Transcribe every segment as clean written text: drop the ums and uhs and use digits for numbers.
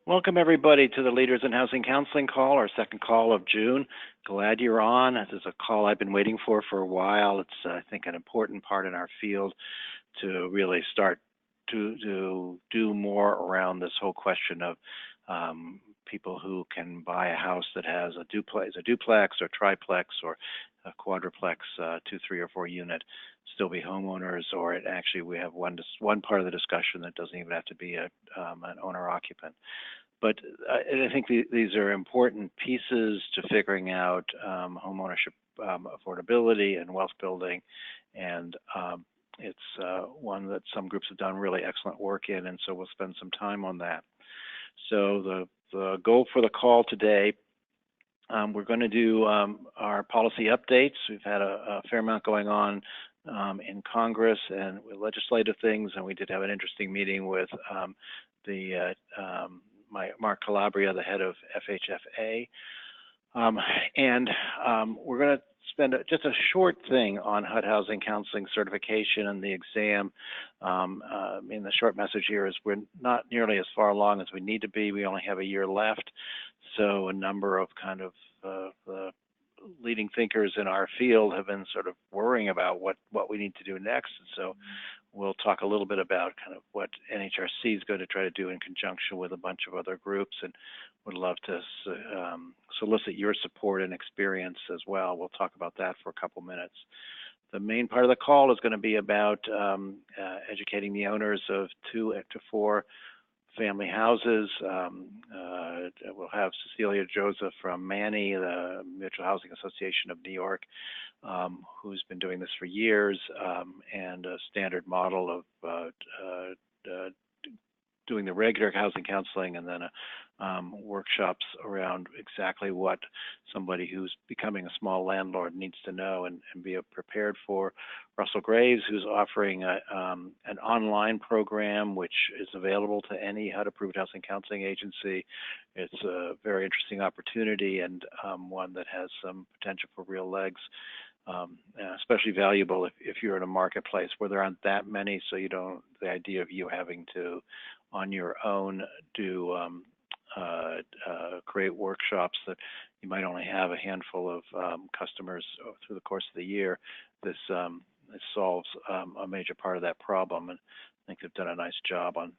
Welcome everybody to the Leaders in Housing Counseling call, our second call of June. Glad you're on. This is a call I've been waiting for a while. It's, I think, an important part in our field to really start to do more around this whole question of people who can buy a house that has a duplex or triplex or a quadruplex, 2, 3, or 4 unit, still be homeowners, or we have one part of the discussion that doesn't even have to be an owner occupant. But I think these are important pieces to figuring out home ownership affordability and wealth building, and it's one that some groups have done really excellent work in, and so we'll spend some time on that. So the goal for the call today, we're going to do our policy updates. We've had a fair amount going on in Congress and with legislative things, and we did have an interesting meeting with Mark Calabria, the head of FHFA. We're going to spend just a short thing on HUD housing counseling certification and the exam. The short message here is we're not nearly as far along as we need to be. We only have a year left. So a number of kind of the leading thinkers in our field have been sort of worrying about what we need to do next. And so we'll talk a little bit about kind of what NHRC is going to try to do in conjunction with a bunch of other groups, and would love to solicit your support and experience as well. We'll talk about that for a couple minutes. The main part of the call is going to be about educating the owners of 2 to 4 family houses. We'll have Cecilia Joseph from MANI, the Mutual Housing Association of New York, who's been doing this for years, and a standard model of doing the regular housing counseling, and then workshops around exactly what somebody who's becoming a small landlord needs to know and be prepared for. Russell Graves, who's offering an online program which is available to any HUD-approved housing counseling agency. It's a very interesting opportunity, and one that has some potential for real legs. Especially valuable if you're in a marketplace where there aren't that many, so the idea of you having to, on your own, do create workshops that you might only have a handful of customers through the course of the year. This solves a major part of that problem, and I think they've done a nice job on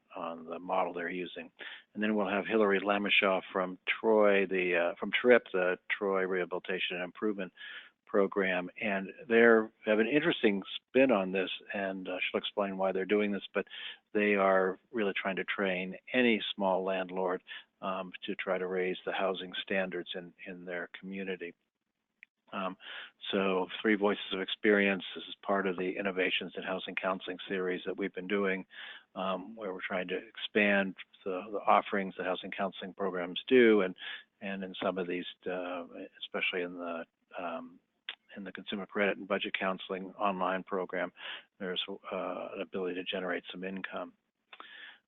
the model they're using. And then we'll have Hillary Lemeshaw from from TRIP, the Troy Rehabilitation and Improvement Program, and they have an interesting spin on this, and she'll explain why they're doing this, but they are really trying to train any small landlord to try to raise the housing standards in their community. So 3 Voices of Experience, this is part of the Innovations in Housing Counseling series that we've been doing, where we're trying to expand the offerings that housing counseling programs do, and in some of these, especially in the consumer credit and budget counseling online program, there's an ability to generate some income.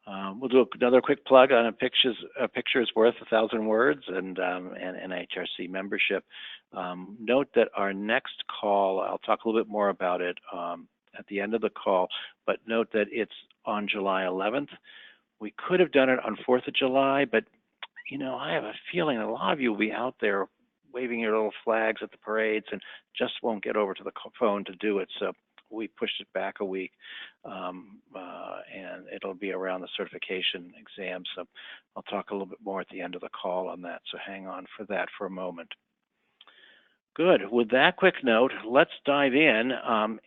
We'll do another quick plug on a picture's worth 1,000 words, and NHRC membership. Note that our next call, I'll talk a little bit more about it at the end of the call, but note that it's on July 11th. We could have done it on 4th of July, but I have a feeling a lot of you will be out there waving your little flags at the parades and just won't get over to the phone to do it. So we pushed it back a week, and it'll be around the certification exam. So I'll talk a little bit more at the end of the call on that. So hang on for that for a moment. Good. With that quick note, let's dive in,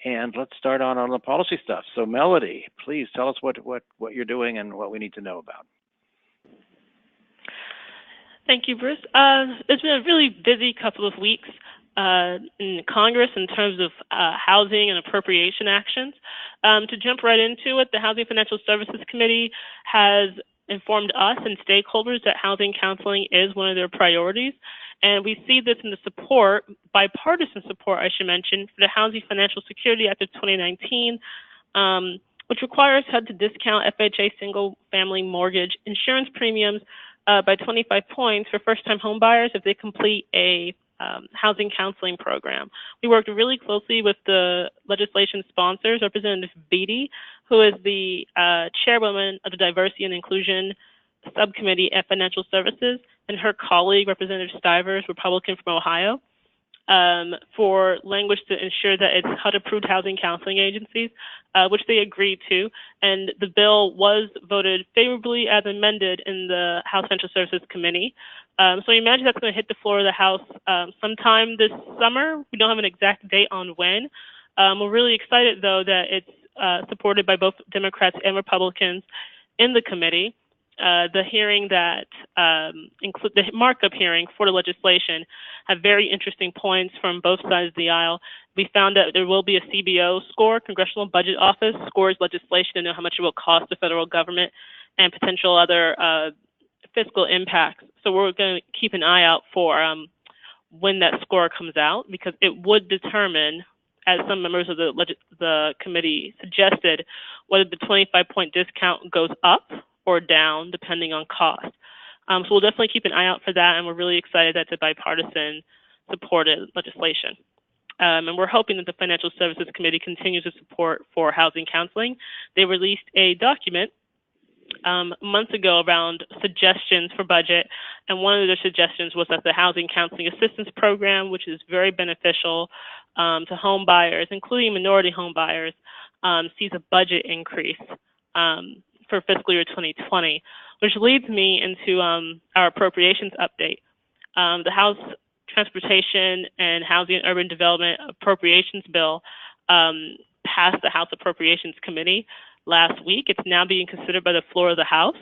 and let's start on the policy stuff. So Melody, please tell us what you're doing and what we need to know about. Thank you, Bruce. It's been a really busy couple of weeks in Congress in terms of housing and appropriation actions. To jump right into it, the Housing Financial Services Committee has informed us and stakeholders that housing counseling is one of their priorities. And we see this in the support, bipartisan support, I should mention, for the Housing Financial Security Act of 2019, which requires HUD to discount FHA single-family mortgage insurance premiums by 25 points for first-time home buyers if they complete a housing counseling program. We worked really closely with the legislation sponsors, Representative Beatty, who is the chairwoman of the Diversity and Inclusion Subcommittee at Financial Services, and her colleague, Representative Stivers, Republican from Ohio, for language to ensure that it's HUD-approved housing counseling agencies, which they agreed to. And the bill was voted favorably as amended in the House Financial Services Committee. So I imagine that's going to hit the floor of the House sometime this summer. We don't have an exact date on when. We're really excited, though, that it's supported by both Democrats and Republicans in the committee. The hearing that include the markup hearing for the legislation have very interesting points from both sides of the aisle. We found that there will be a CBO score, Congressional Budget Office scores legislation to know how much it will cost the federal government and potential other fiscal impacts. So we're going to keep an eye out for when that score comes out, because it would determine, as some members of the committee suggested, whether the 25-point discount goes up or down depending on cost. So we'll definitely keep an eye out for that, and we're really excited that it's a bipartisan supported legislation. And we're hoping that the Financial Services Committee continues to support for housing counseling. They released a document months ago around suggestions for budget, and one of their suggestions was that the Housing Counseling Assistance Program, which is very beneficial to home buyers, including minority home buyers, sees a budget increase for fiscal year 2020, which leads me into our appropriations update. The House Transportation and Housing and Urban Development Appropriations Bill passed the House Appropriations Committee last week. It's now being considered by the floor of the House.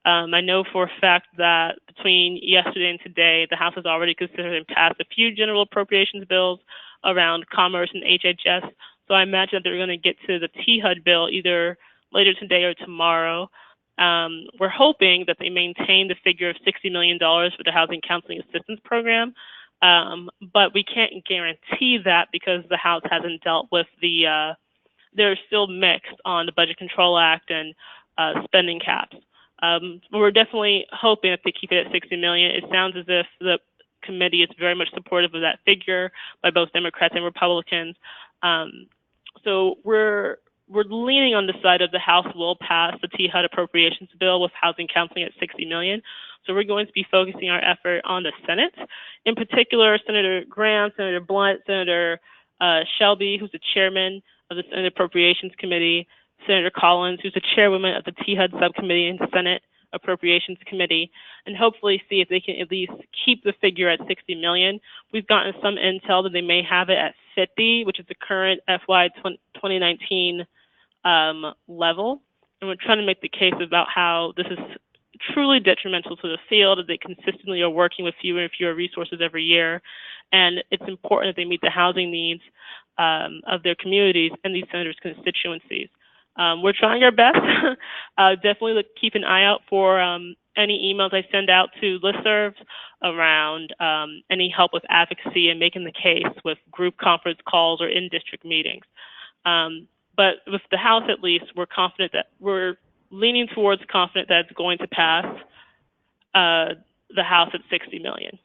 I know for a fact that between yesterday and today, the House has already considered and passed a few general appropriations bills around commerce and HHS. So I imagine that they're going to get to the THUD bill either later today or tomorrow. We're hoping that they maintain the figure of $60 million for the Housing Counseling Assistance Program, but we can't guarantee that because the House hasn't dealt with the, they're still mixed on the Budget Control Act and spending caps. We're definitely hoping that they keep it at $60 million. It sounds as if the committee is very much supportive of that figure by both Democrats and Republicans. So we're leaning on the side of the House will pass the THUD appropriations bill with housing counseling at $60 million. So we're going to be focusing our effort on the Senate. In particular, Senator Graham, Senator Blunt, Senator Shelby, who's the chairman of the Senate Appropriations Committee, Senator Collins, who's the chairwoman of the THUD subcommittee in the Senate Appropriations Committee, and hopefully see if they can at least keep the figure at $60 million. We've gotten some intel that they may have it at 50, which is the current FY 2019 level. And we're trying to make the case about how this is truly detrimental to the field, that they consistently are working with fewer and fewer resources every year. And it's important that they meet the housing needs of their communities and these senators' constituencies. We're trying our best. Definitely keep an eye out for any emails I send out to listservs around any help with advocacy and making the case with group conference calls or in-district meetings. But with the House, at least, we're leaning towards confident that it's going to pass the House at $60 million.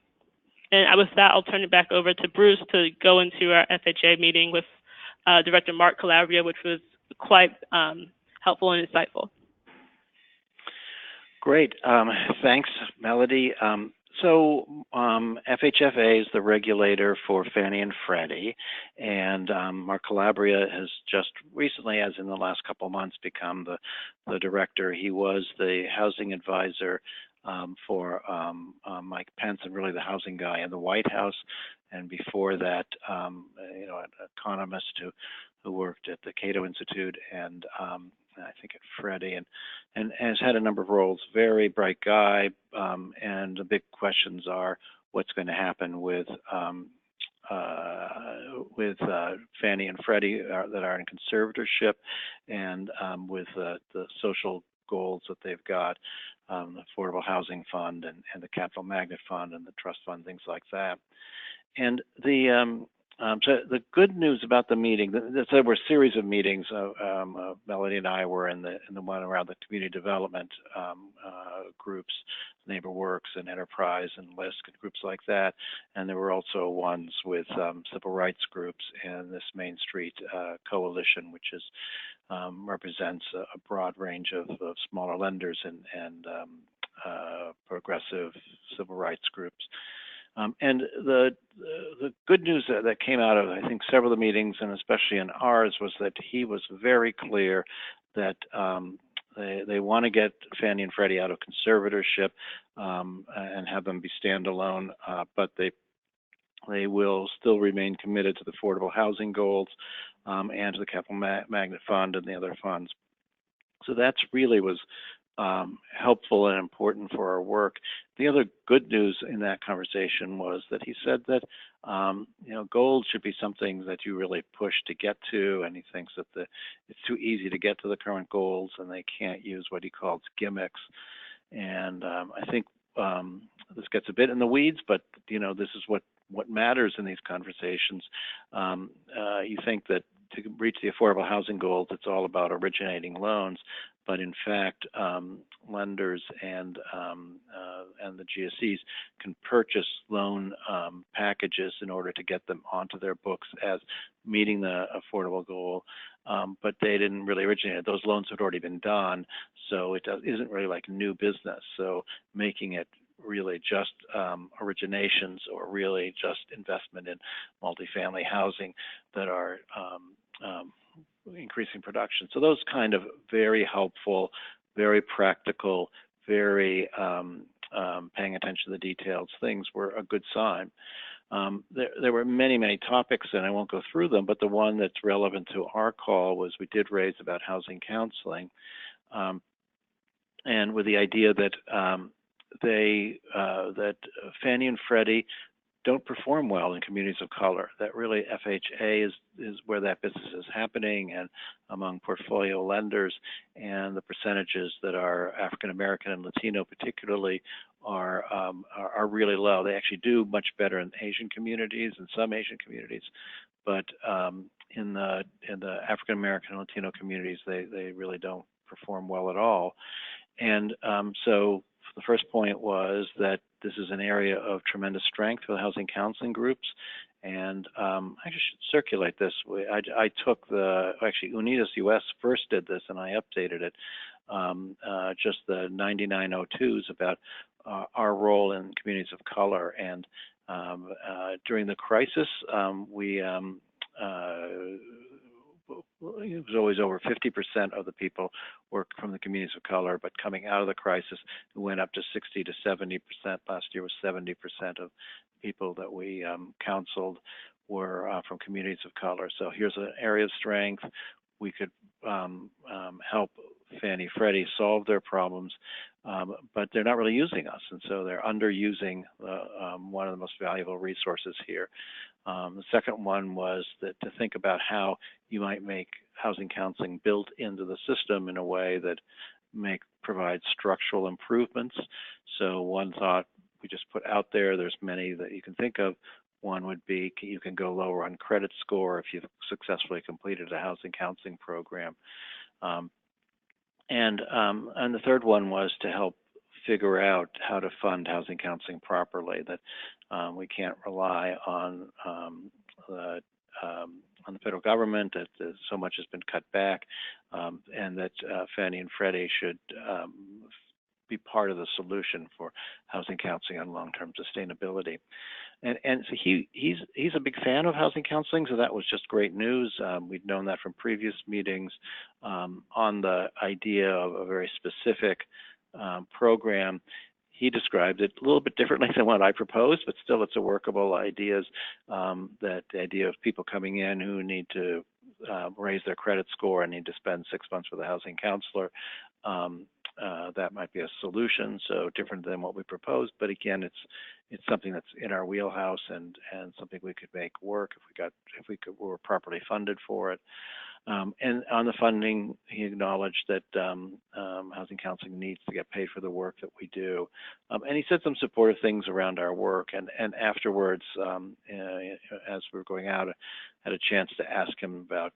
And with that, I'll turn it back over to Bruce to go into our FHA meeting with Director Mark Calabria, which was quite helpful and insightful. Great. Thanks, Melody. So FHFA is the regulator for Fannie and Freddie, and Mark Calabria has just recently, as in the last couple of months, become the director. He was the housing advisor for Mike Pence, and really the housing guy in the White House. And before that, an economist who worked at the Cato Institute and I think at Freddie, and has had a number of roles. Very bright guy, and the big questions are what's going to happen with Fannie and Freddie that are in conservatorship, and with the social goals that they've got, the Affordable Housing Fund and the Capital Magnet Fund and the Trust Fund, things like that. And so the good news about the meeting, there were a series of meetings. Melody and I were in the one around the community development groups, NeighborWorks and Enterprise and LISC and groups like that. And there were also ones with civil rights groups and this Main Street Coalition, which represents a broad range of smaller lenders and progressive civil rights groups. And the good news that came out of, I think, several of the meetings, and especially in ours, was that he was very clear that they want to get Fannie and Freddie out of conservatorship and have them be standalone, but they will still remain committed to the affordable housing goals and to the Capital Magnet Fund and the other funds. So that's really was helpful and important for our work. The other good news in that conversation was that he said that goals should be something that you really push to get to, and he thinks that it's too easy to get to the current goals, and they can't use what he calls gimmicks. And I think this gets a bit in the weeds, but this is what matters in these conversations. You think that to reach the affordable housing goals, it's all about originating loans, but in fact, lenders and the GSEs can purchase loan packages in order to get them onto their books as meeting the affordable goal, but they didn't really originate it. Those loans had already been done, so it isn't really like new business. So making it really just originations or really just investment in multifamily housing that are increasing production. So those kind of very helpful, very practical, very paying attention to the details things were a good sign. There were many, many topics, and I won't go through them, but the one that's relevant to our call was we did raise about housing counseling, and with the idea that that Fannie and Freddie don't perform well in communities of color. That really FHA is where that business is happening, and among portfolio lenders, and the percentages that are African American and Latino particularly are really low. They actually do much better in Asian communities and some Asian communities, but in the African American and Latino communities, they really don't perform well at all. And so the first point was that this is an area of tremendous strength for the housing counseling groups. And I just should circulate this. I took actually Unidas US first did this, and I updated it, just the 9902s about our role in communities of color. And during the crisis, it was always over 50% of the people were from the communities of color, but coming out of the crisis, it went up to 60 to 70%. Last year was 70% of people that we counseled were from communities of color. So here's an area of strength. We could help Fannie Freddie solve their problems, but they're not really using us, and so they're underusing one of the most valuable resources here. The second one was to think about how you might make housing counseling built into the system in a way that provide structural improvements. So one thought we just put out there's many that you can think of. One would be you can go lower on credit score if you've successfully completed a housing counseling program. And the third one was to help figure out how to fund housing counseling properly, that we can't rely on the federal government, that so much has been cut back, and that Fannie and Freddie should be part of the solution for housing counseling and long-term sustainability. And so he's a big fan of housing counseling, so that was just great news. We'd known that from previous meetings on the idea of a very specific program. He described it a little bit differently than what I proposed, but still it's a workable idea. That the idea of people coming in who need to raise their credit score and need to spend 6 months with a housing counselor, that might be a solution. So different than what we proposed, but again, it's something that's in our wheelhouse and something we could make work if we were properly funded for it. And on the funding, he acknowledged that housing counseling needs to get paid for the work that we do. And he said some supportive things around our work. And afterwards, as we were going out, I had a chance to ask him about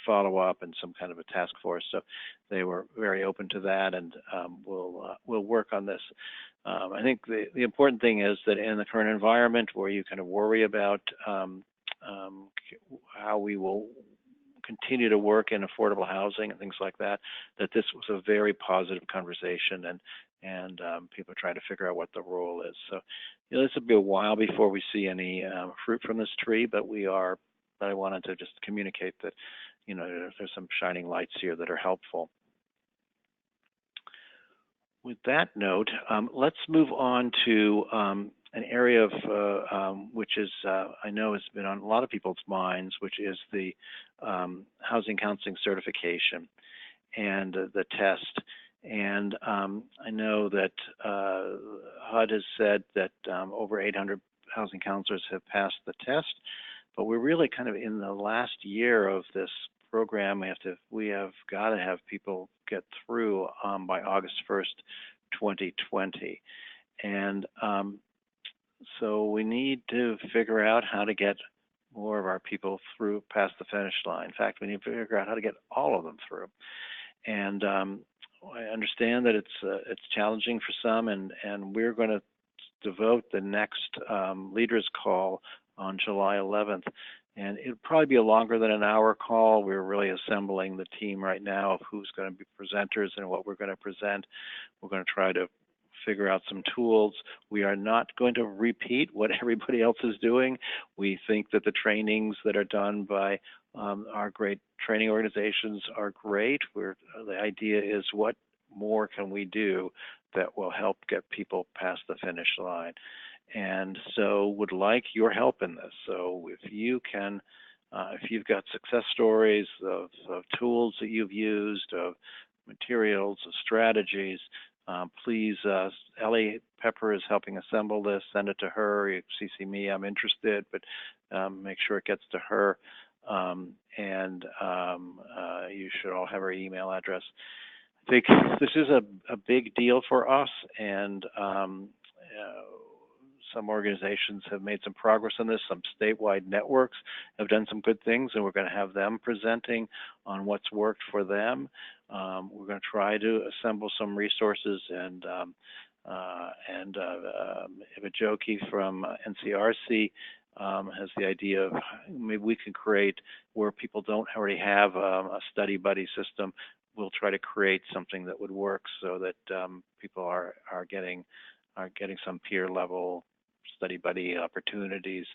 follow-up and some kind of a task force. So they were very open to that, and we'll work on this. I think the important thing is that in the current environment where you kind of worry about how we will continue to work in affordable housing and things like that, that this was a very positive conversation, and and people are trying to figure out what the role is. So this will be a while before we see any fruit from this tree, but I wanted to just communicate that, there's some shining lights here that are helpful. With that note, let's move on to an area of which is, I know has been on a lot of people's minds, which is the housing counseling certification and the test. And I know that HUD has said that over 800 housing counselors have passed the test, but we're really kind of in the last year of this program. We have got to have people get through by August 1st, 2020. And so we need to figure out how to get more of our people through past the finish line. In fact, we need to figure out how to get all of them through. And I understand that it's challenging for some, and we're going to devote the next leaders call on July 11th. And it'll probably be a longer than an hour call. We're really assembling the team right now of who's going to be presenters and what we're going to present. We're going to try to figure out some tools. We are not going to repeat what everybody else is doing. We think that the trainings that are done by our great training organizations are great. The idea is, what more can we do that will help get people past the finish line? And so would like your help in this. So if you can, if you've got success stories of tools that you've used, of materials, of strategies, please, Ellie Pepper is helping assemble this. Send it to her. You CC me. I'm interested, but make sure it gets to her. And you should all have her email address. I think this is a big deal for us, and some organizations have made some progress on this. Some statewide networks have done some good things, and we're going to have them presenting on what's worked for them. We're going to try to assemble some resources, and Ivajoki from NCRC has the idea of maybe we can create, where people don't already have a study buddy system, we'll try to create something that would work so that people are getting some peer level study buddy opportunities.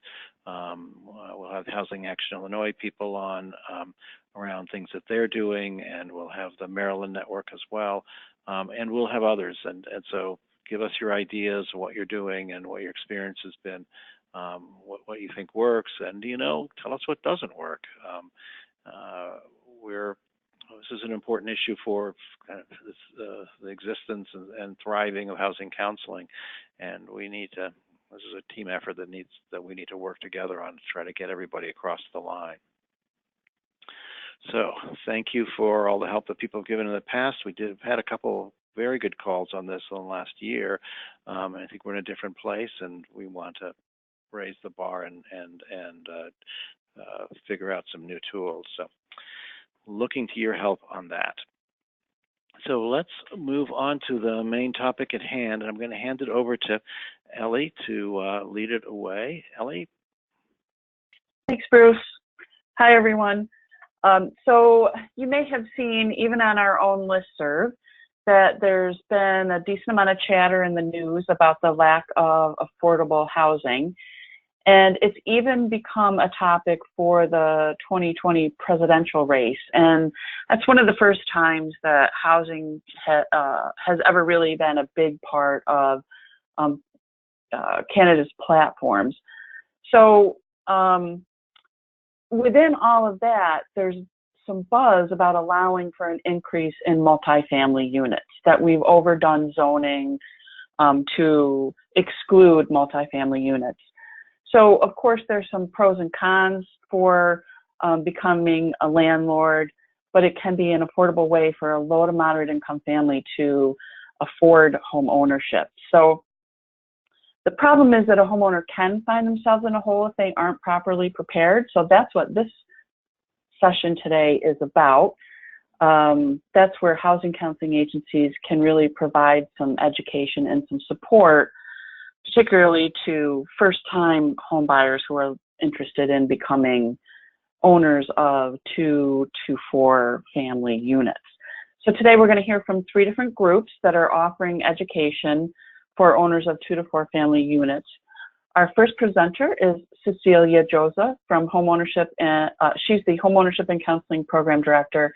We'll have Housing Action Illinois people on around things that they're doing, and we'll have the Maryland network as well, and we'll have others. And so give us your ideas, what you're doing, and what your experience has been, what you think works, and tell us what doesn't work. This is an important issue for kind of the existence and thriving of housing counseling, and we need to. This is a team effort that we need to work together on to try to get everybody across the line. So thank you for all the help that people have given in the past. We had a couple very good calls on this in the last year. I think we're in a different place, and we want to raise the bar and figure out some new tools. So looking to your help on that. So let's move on to the main topic at hand, and I'm going to hand it over to Ellie to lead it away. Ellie? Thanks, Bruce. Hi, everyone. So you may have seen, even on our own listserv, that there's been a decent amount of chatter in the news about the lack of affordable housing. And it's even become a topic for the 2020 presidential race. And that's one of the first times that housing has ever really been a big part of candidates' platforms. So within all of that, there's some buzz about allowing for an increase in multifamily units, that we've overdone zoning to exclude multifamily units. So, of course, there's some pros and cons for becoming a landlord, but it can be an affordable way for a low to moderate income family to afford home ownership. So the problem is that a homeowner can find themselves in a hole if they aren't properly prepared. So that's what this session today is about. That's where housing counseling agencies can really provide some education and some support, particularly to first-time home buyers who are interested in becoming owners of 2 to 4 family units. So today we're going to hear from 3 different groups that are offering education for owners of 2 to 4 family units. Our first presenter is Cecilia Joza from Homeownership, and she's the Homeownership and Counseling Program Director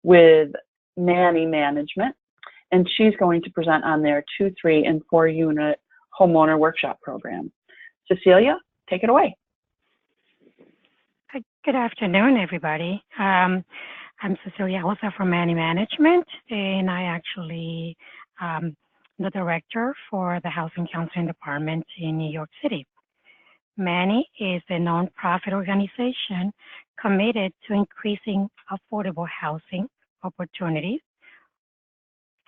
with Manny Management, and she's going to present on their 2, 3, and 4 unit homeowner workshop program. Cecilia, take it away. Good afternoon, everybody. I'm Cecilia Joza from Manny Management, and I actually the director for the Housing Counseling Department in New York City. Manny is a nonprofit organization committed to increasing affordable housing opportunities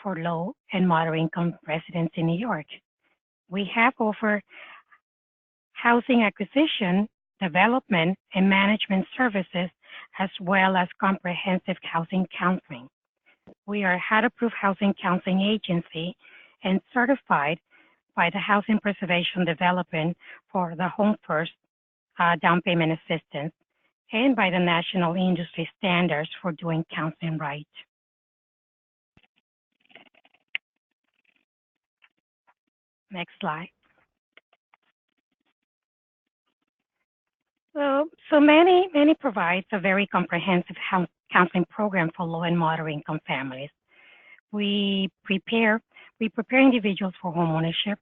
for low and moderate income residents in New York. We have offered housing acquisition, development, and management services, as well as comprehensive housing counseling. We are a HUD-approved housing counseling agency and certified by the Housing Preservation Development for the Home First down payment assistance and by the national industry standards for doing counseling right. Next slide. So Manny provides a very comprehensive counseling program for low and moderate income families. We prepare individuals for homeownership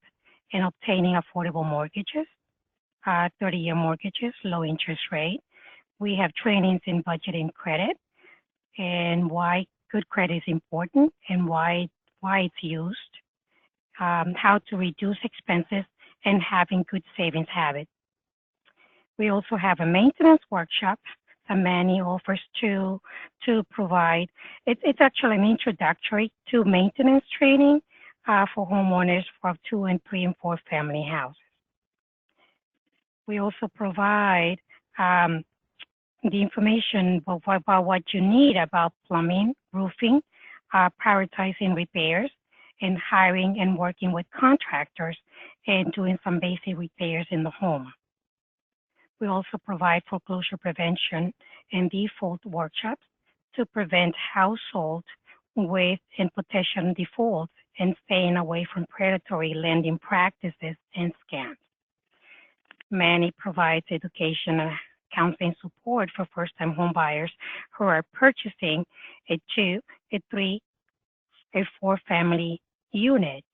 and obtaining affordable mortgages, 30-year mortgages, low interest rate. We have trainings in budgeting credit and why good credit is important and why it's used, how to reduce expenses, and having good savings habits. We also have a maintenance workshop that Manny offers to provide. It's actually an introductory to maintenance training for homeowners for 2 and 3 and 4 family houses. We also provide the information about what you need about plumbing, roofing, prioritizing repairs, and hiring and working with contractors and doing some basic repairs in the home. We also provide foreclosure prevention and default workshops to prevent households with and potential defaults and staying away from predatory lending practices and scams. Manny provides education and counseling support for first-time homebuyers who are purchasing a 2, a 3, a 4 family unit.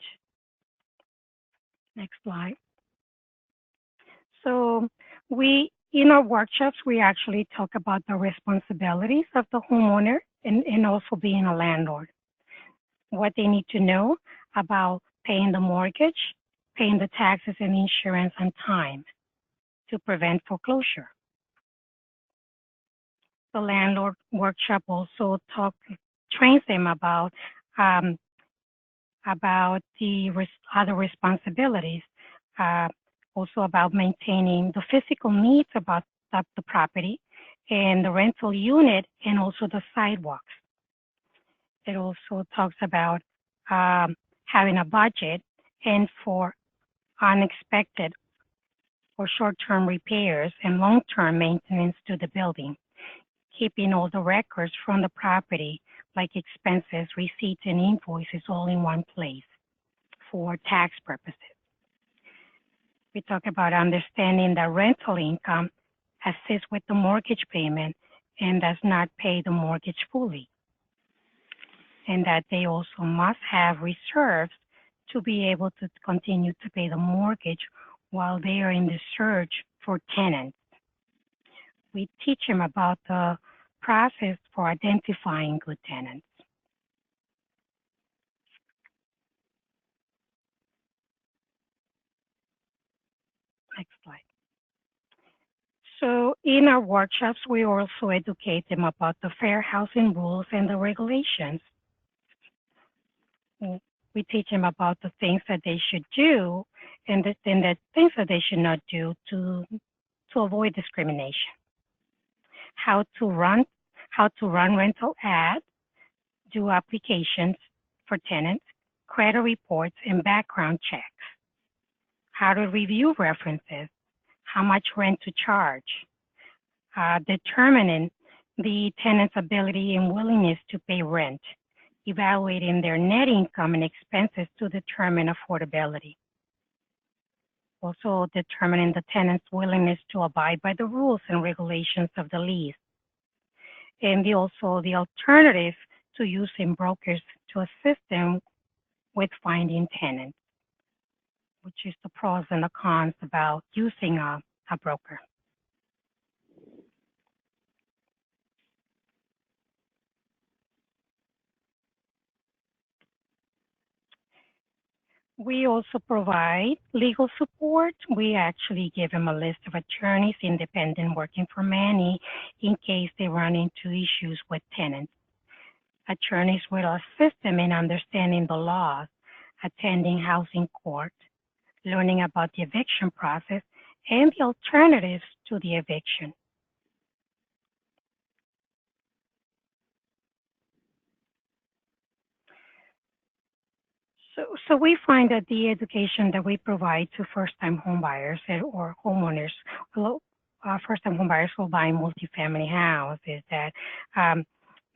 Next slide. So in our workshops, we actually talk about the responsibilities of the homeowner and also being a landlord. What they need to know about paying the mortgage, paying the taxes and insurance on time to prevent foreclosure. The landlord workshop also trains them about the other responsibilities, also about maintaining the physical needs about the property and the rental unit and also the sidewalks. It also talks about having a budget and for unexpected or short-term repairs and long-term maintenance to the building, keeping all the records from the property like expenses, receipts, and invoices all in one place for tax purposes. We talk about understanding that rental income assists with the mortgage payment and does not pay the mortgage fully, and that they also must have reserves to be able to continue to pay the mortgage while they are in the search for tenants. We teach them about the process for identifying good tenants. Next slide. So in our workshops, we also educate them about the fair housing rules and the regulations. We teach them about the things that they should do and the things that they should not do to avoid discrimination. How to run rental ads, do applications for tenants, credit reports, and background checks. How to review references, how much rent to charge, determining the tenant's ability and willingness to pay rent, evaluating their net income and expenses to determine affordability. Also determining the tenant's willingness to abide by the rules and regulations of the lease. And also the alternative to using brokers to assist them with finding tenants, which is the pros and the cons about using a broker. We also provide legal support. We actually give them a list of attorneys, independent, working for many, in case they run into issues with tenants. Attorneys will assist them in understanding the laws, attending housing court, learning about the eviction process, and the alternatives to the eviction. So we find that the education that we provide to first-time homebuyers or homeowners, first-time homebuyers who buy multifamily house, is that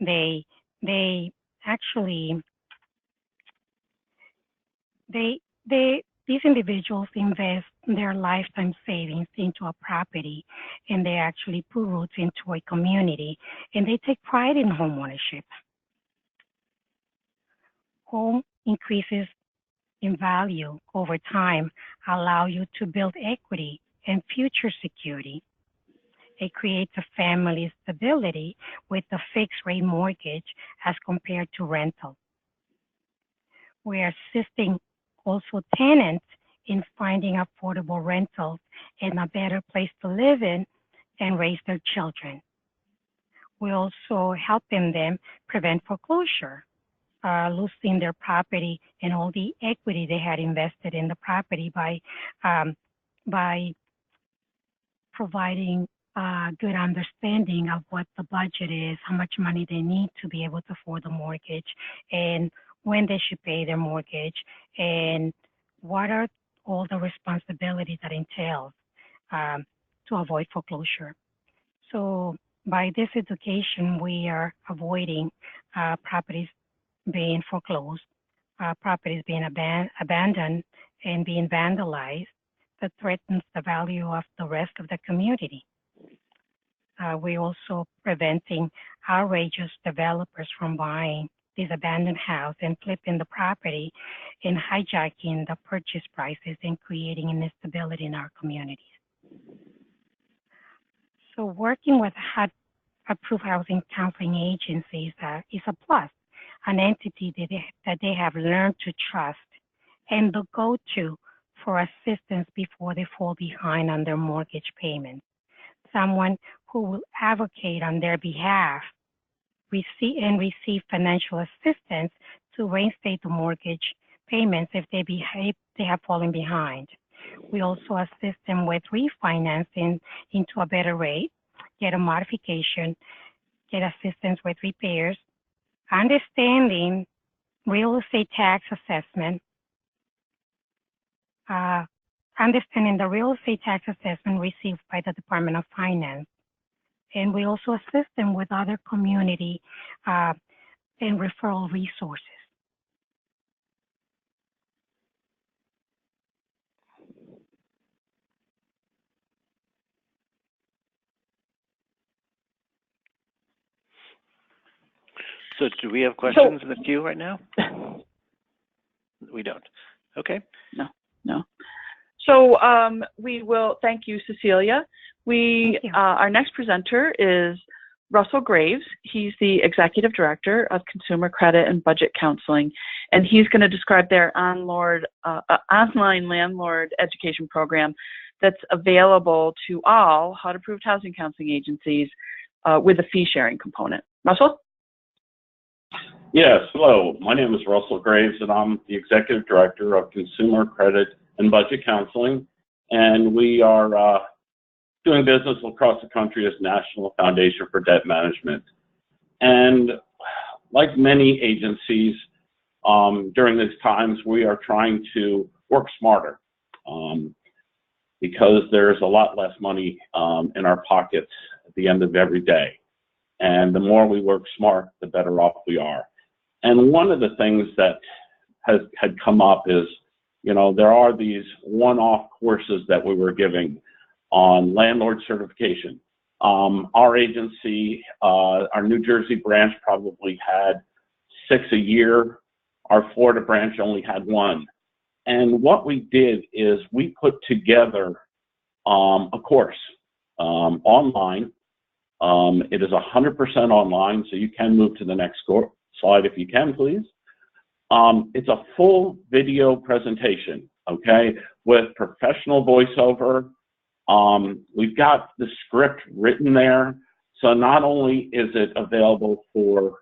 they actually these individuals invest their lifetime savings into a property, and they actually put roots into a community, and they take pride in homeownership. Home increases in value over time, allow you to build equity and future security. It creates a family stability with a fixed rate mortgage as compared to rental. We're assisting also tenants in finding affordable rentals and a better place to live in and raise their children. We're also helping them prevent foreclosure, losing their property and all the equity they had invested in the property by providing a good understanding of what the budget is, how much money they need to be able to afford the mortgage, and when they should pay their mortgage, and what are all the responsibilities that entails to avoid foreclosure. So by this education, we are avoiding properties being foreclosed, properties being abandoned and being vandalized that threatens the value of the rest of the community. We're also preventing outrageous developers from buying these abandoned houses and flipping the property and hijacking the purchase prices and creating instability in our communities. So working with HUD-approved housing counseling agencies is a plus, an entity that they have learned to trust and the go-to for assistance before they fall behind on their mortgage payments. Someone who will advocate on their behalf, receive financial assistance to reinstate the mortgage payments if they have fallen behind. We also assist them with refinancing into a better rate, get a modification, get assistance with repairs, understanding real estate tax assessment, understanding the real estate tax assessment received by the Department of Finance. And we also assist them with other community and referral resources. So do we have questions in the queue right now? We don't. Okay. No. So we will thank you, Cecilia. Thank you. Our next presenter is Russell Graves. He's the Executive Director of Consumer Credit and Budget Counseling, and he's going to describe their online landlord education program that's available to all HUD-approved housing counseling agencies with a fee-sharing component. Russell? Yes, hello. My name is Russell Graves, and I'm the Executive Director of Consumer Credit and Budget Counseling, and we are doing business across the country as National Foundation for Debt Management. And like many agencies, during these times, we are trying to work smarter because there's a lot less money in our pockets at the end of every day. And the more we work smart, the better off we are. And one of the things that had come up is, there are these one-off courses that we were giving on landlord certification. Our agency, our New Jersey branch probably had 6 a year. Our Florida branch only had 1. And what we did is we put together a course online. It is 100% online, so you can move to the next slide if you can, please. It's a full video presentation, okay, with professional voiceover. We've got the script written there, so not only is it available for,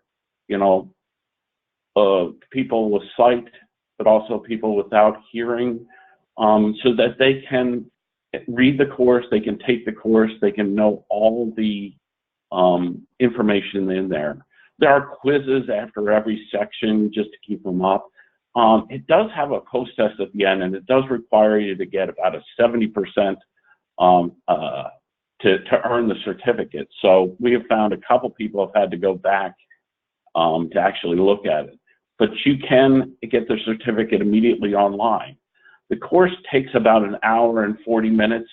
people with sight, but also people without hearing, so that they can read the course, they can take the course, they can know all the information in there. There are quizzes after every section just to keep them up. It does have a post-test at the end, and it does require you to get about a 70% to earn the certificate. So we have found a couple people have had to go back to actually look at it. But you can get the certificate immediately online. The course takes about an hour and 40 minutes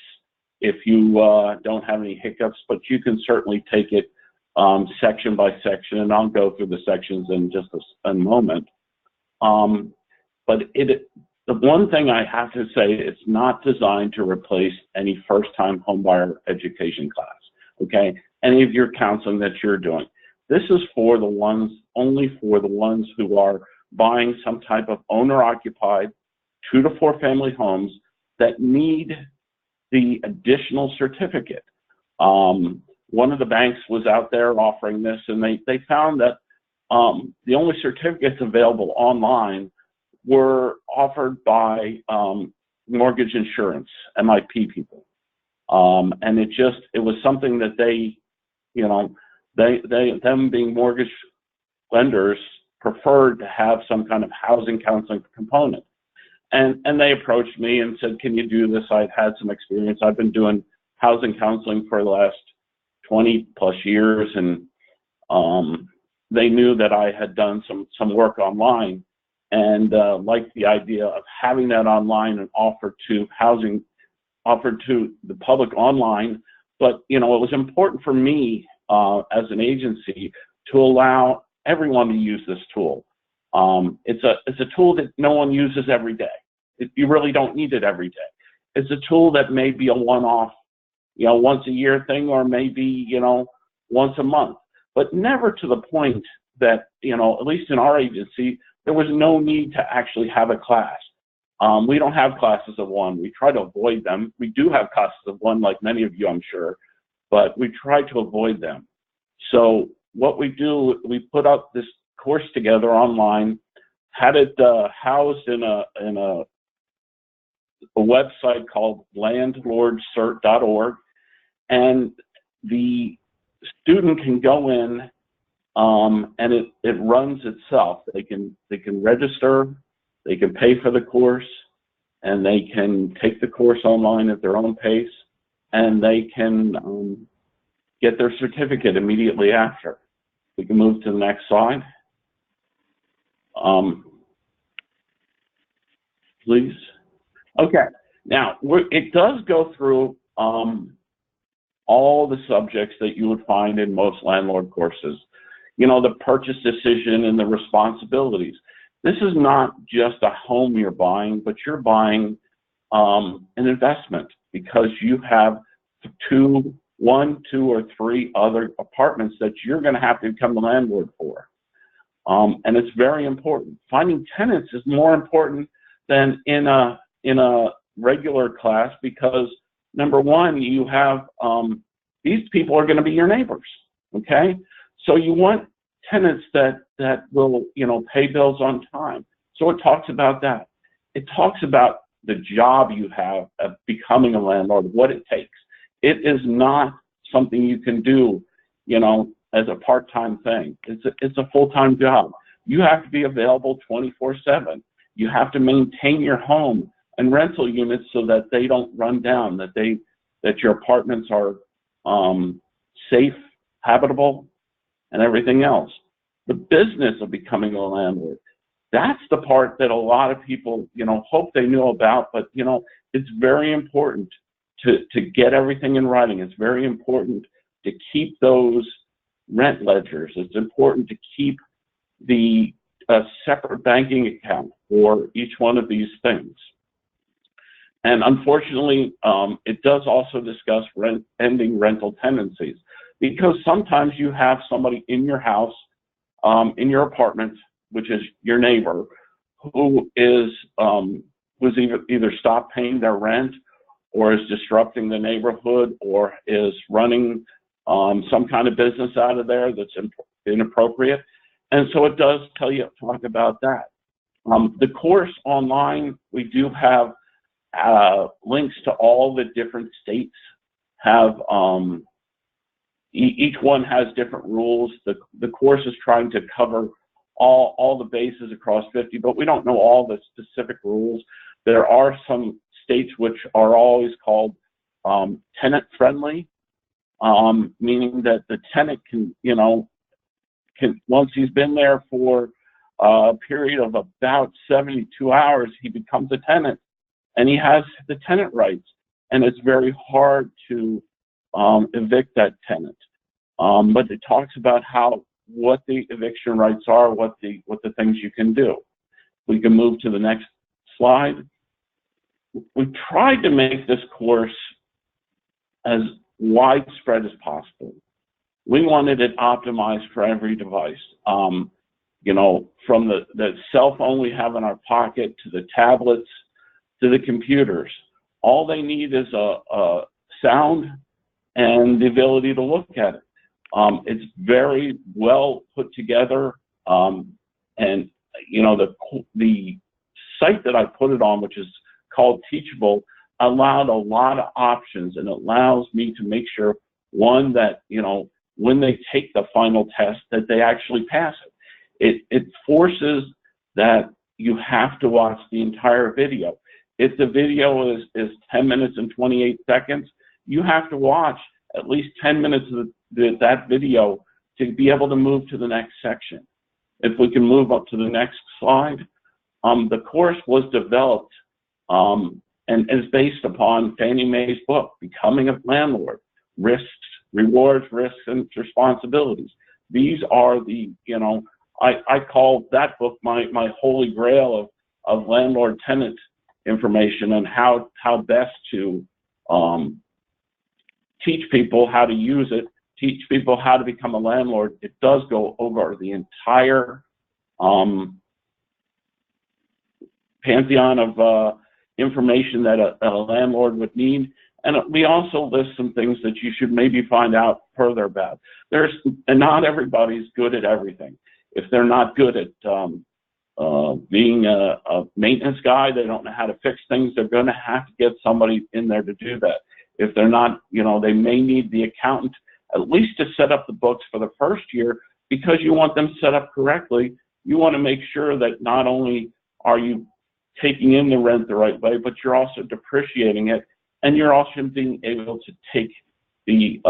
if you don't have any hiccups, but you can certainly take it section by section, and I'll go through the sections in just a moment. But the one thing I have to say, it's not designed to replace any first-time homebuyer education class, okay? Any of your counseling that you're doing. This is for the ones, only for the ones who are buying some type of owner-occupied 2 to 4 family homes that need the additional certificate. One of the banks was out there offering this, and they found that the only certificates available online were offered by mortgage insurance, MIP people. And it was something that they, them being mortgage lenders preferred to have some kind of housing counseling component. And they approached me and said, can you do this? I've had some experience. I've been doing housing counseling for the last 20 plus years, and they knew that I had done some work online, and liked the idea of having that online and offered to the public online. But it was important for me as an agency to allow everyone to use this tool. It's a tool that no one uses every day. You really don't need it every day. It's a tool that may be a one-off, once a year thing, or maybe, once a month, but never to the point that, at least in our agency, there was no need to actually have a class. We don't have classes of one. We try to avoid them. We do have classes of one, like many of you, I'm sure, but we try to avoid them. So what we do, we put up this course together online, had it housed in a website called landlordcert.org, and the student can go in, and it runs itself. They can register, they can pay for the course, and they can take the course online at their own pace, and they can get their certificate immediately after. We can move to the next slide. Please. Okay. Now, it does go through all the subjects that you would find in most landlord courses. The purchase decision and the responsibilities. This is not just a home you're buying, but you're buying an investment, because you have 1, 2, or 3 other apartments that you're going to have to become the landlord for. And it's very important. Finding tenants is more important than in a regular class, because number one, you have these people are going to be your neighbors. Okay, so you want tenants that will pay bills on time. So it talks about that. It talks about the job you have of becoming a landlord, what it takes. It is not something you can do, as a part-time thing. It's a full-time job. You have to be available 24/7. You have to maintain your home and rental units so that they don't run down, that your apartments are safe, habitable, and everything else. the business of becoming a landlord. That's the part that a lot of people, hope they knew about, but, it's very important to get everything in writing. It's very important to keep those rent ledgers. It's important to keep a separate banking account for each one of these things. And unfortunately, it does also discuss ending rental tenancies, because sometimes you have somebody in your house, in your apartment, which is your neighbor, who is was either stopped paying their rent, or is disrupting the neighborhood, or is running some kind of business out of there that's inappropriate. And so it does talk about that. The course online, we do have links to all the different states. Each one has different rules. The course is trying to cover all the bases across 50, but we don't know all the specific rules. There are some states which are always called tenant friendly, meaning that the tenant can once he's been there for a period of about 72 hours, he becomes a tenant and he has the tenant rights, and it's very hard to evict that tenant. But it talks about what the eviction rights are, what the things you can do. We can move to the next slide. We tried to make this course as widespread as possible. We wanted it optimized for every device. From the cell phone we have in our pocket, to the tablets, to the computers. All they need is a sound and the ability to look at it. It's very well put together, and the site that I put it on, which is called Teachable, allowed a lot of options, and allows me to make sure, one, that when they take the final test, that they actually pass it. It forces that you have to watch the entire video. If the video is 10 minutes and 28 seconds, you have to watch at least 10 minutes of that video to be able to move to the next section. If we can move up to the next slide. The course was developed and is based upon Fannie Mae's book, Becoming a Landlord: Risks, Rewards, Risks, and Responsibilities. These are I call that book my holy grail of landlord-tenant information, and how best to teach people how to use it, teach people how to become a landlord. It does go over the entire pantheon of information that a landlord would need. And we also list some things that you should maybe find out further about. And not everybody's good at everything. If they're not good at being a maintenance guy, they don't know how to fix things, they're going to have to get somebody in there to do that. If they're not, they may need the accountant at least to set up the books for the first year, because you want them set up correctly. You want to make sure that not only are you taking in the rent the right way, but you're also depreciating it, and you're also being able to take the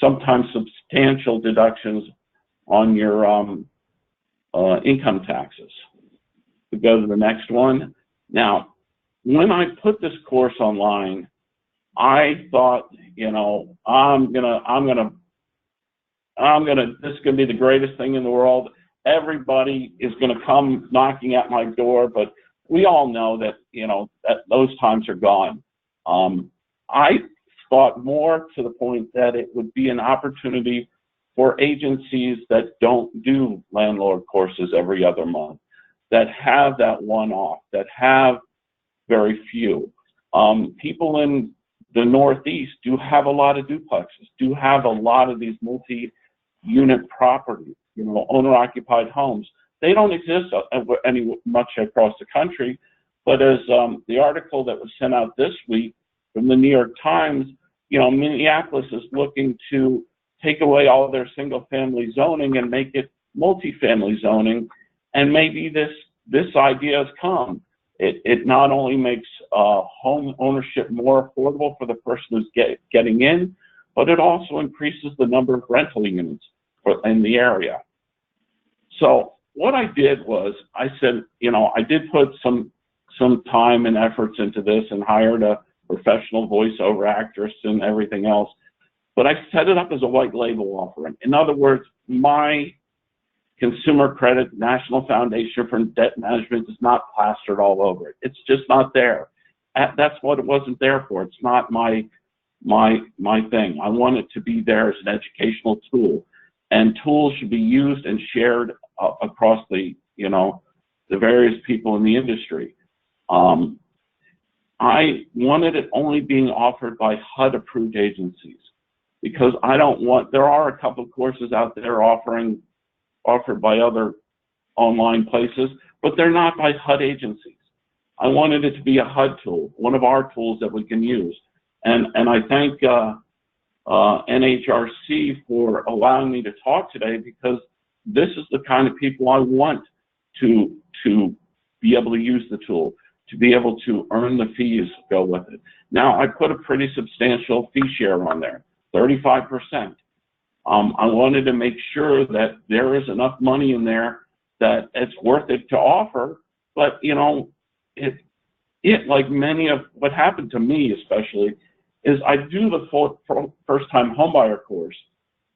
sometimes substantial deductions on your income taxes. We go to the next one. Now, when I put this course online, I thought, this is gonna be the greatest thing in the world. Everybody is gonna come knocking at my door, but we all know that, that those times are gone. I thought more to the point that it would be an opportunity for agencies that don't do landlord courses every other month, that have that one-off, that have very few. People in the Northeast do have a lot of duplexes, do have a lot of these multi-unit properties, owner-occupied homes. They don't exist much across the country, but as the article that was sent out this week from the New York Times, Minneapolis is looking to take away all their single-family zoning and make it multifamily zoning, and maybe this idea has come. It not only makes home ownership more affordable for the person who's getting in, but it also increases the number of rental units in the area. So what I did was I said, you know, I did put some time and efforts into this and hired a professional voiceover actress and everything else, but I set it up as a white label offering. In other words, my Consumer Credit National Foundation for Debt Management is not plastered all over it. It's just not there. That's what it wasn't there for. It's not my thing. I want it to be there as an educational tool, and tools should be used and shared across the, you know, the various people in the industry. I wanted it only being offered by HUD-approved agencies, because I don't want, there are a couple of courses out there offered by other online places, but they're not by HUD agencies. I wanted it to be a HUD tool, one of our tools that we can use. And I thank NHRC for allowing me to talk today, because this is the kind of people I want to be able to use the tool, to be able to earn the fees go with it. Now, I put a pretty substantial fee share on there, 35%. I wanted to make sure that there is enough money in there that it's worth it to offer. But, you know, it like many of what happened to me especially, is I do the full first-time homebuyer course,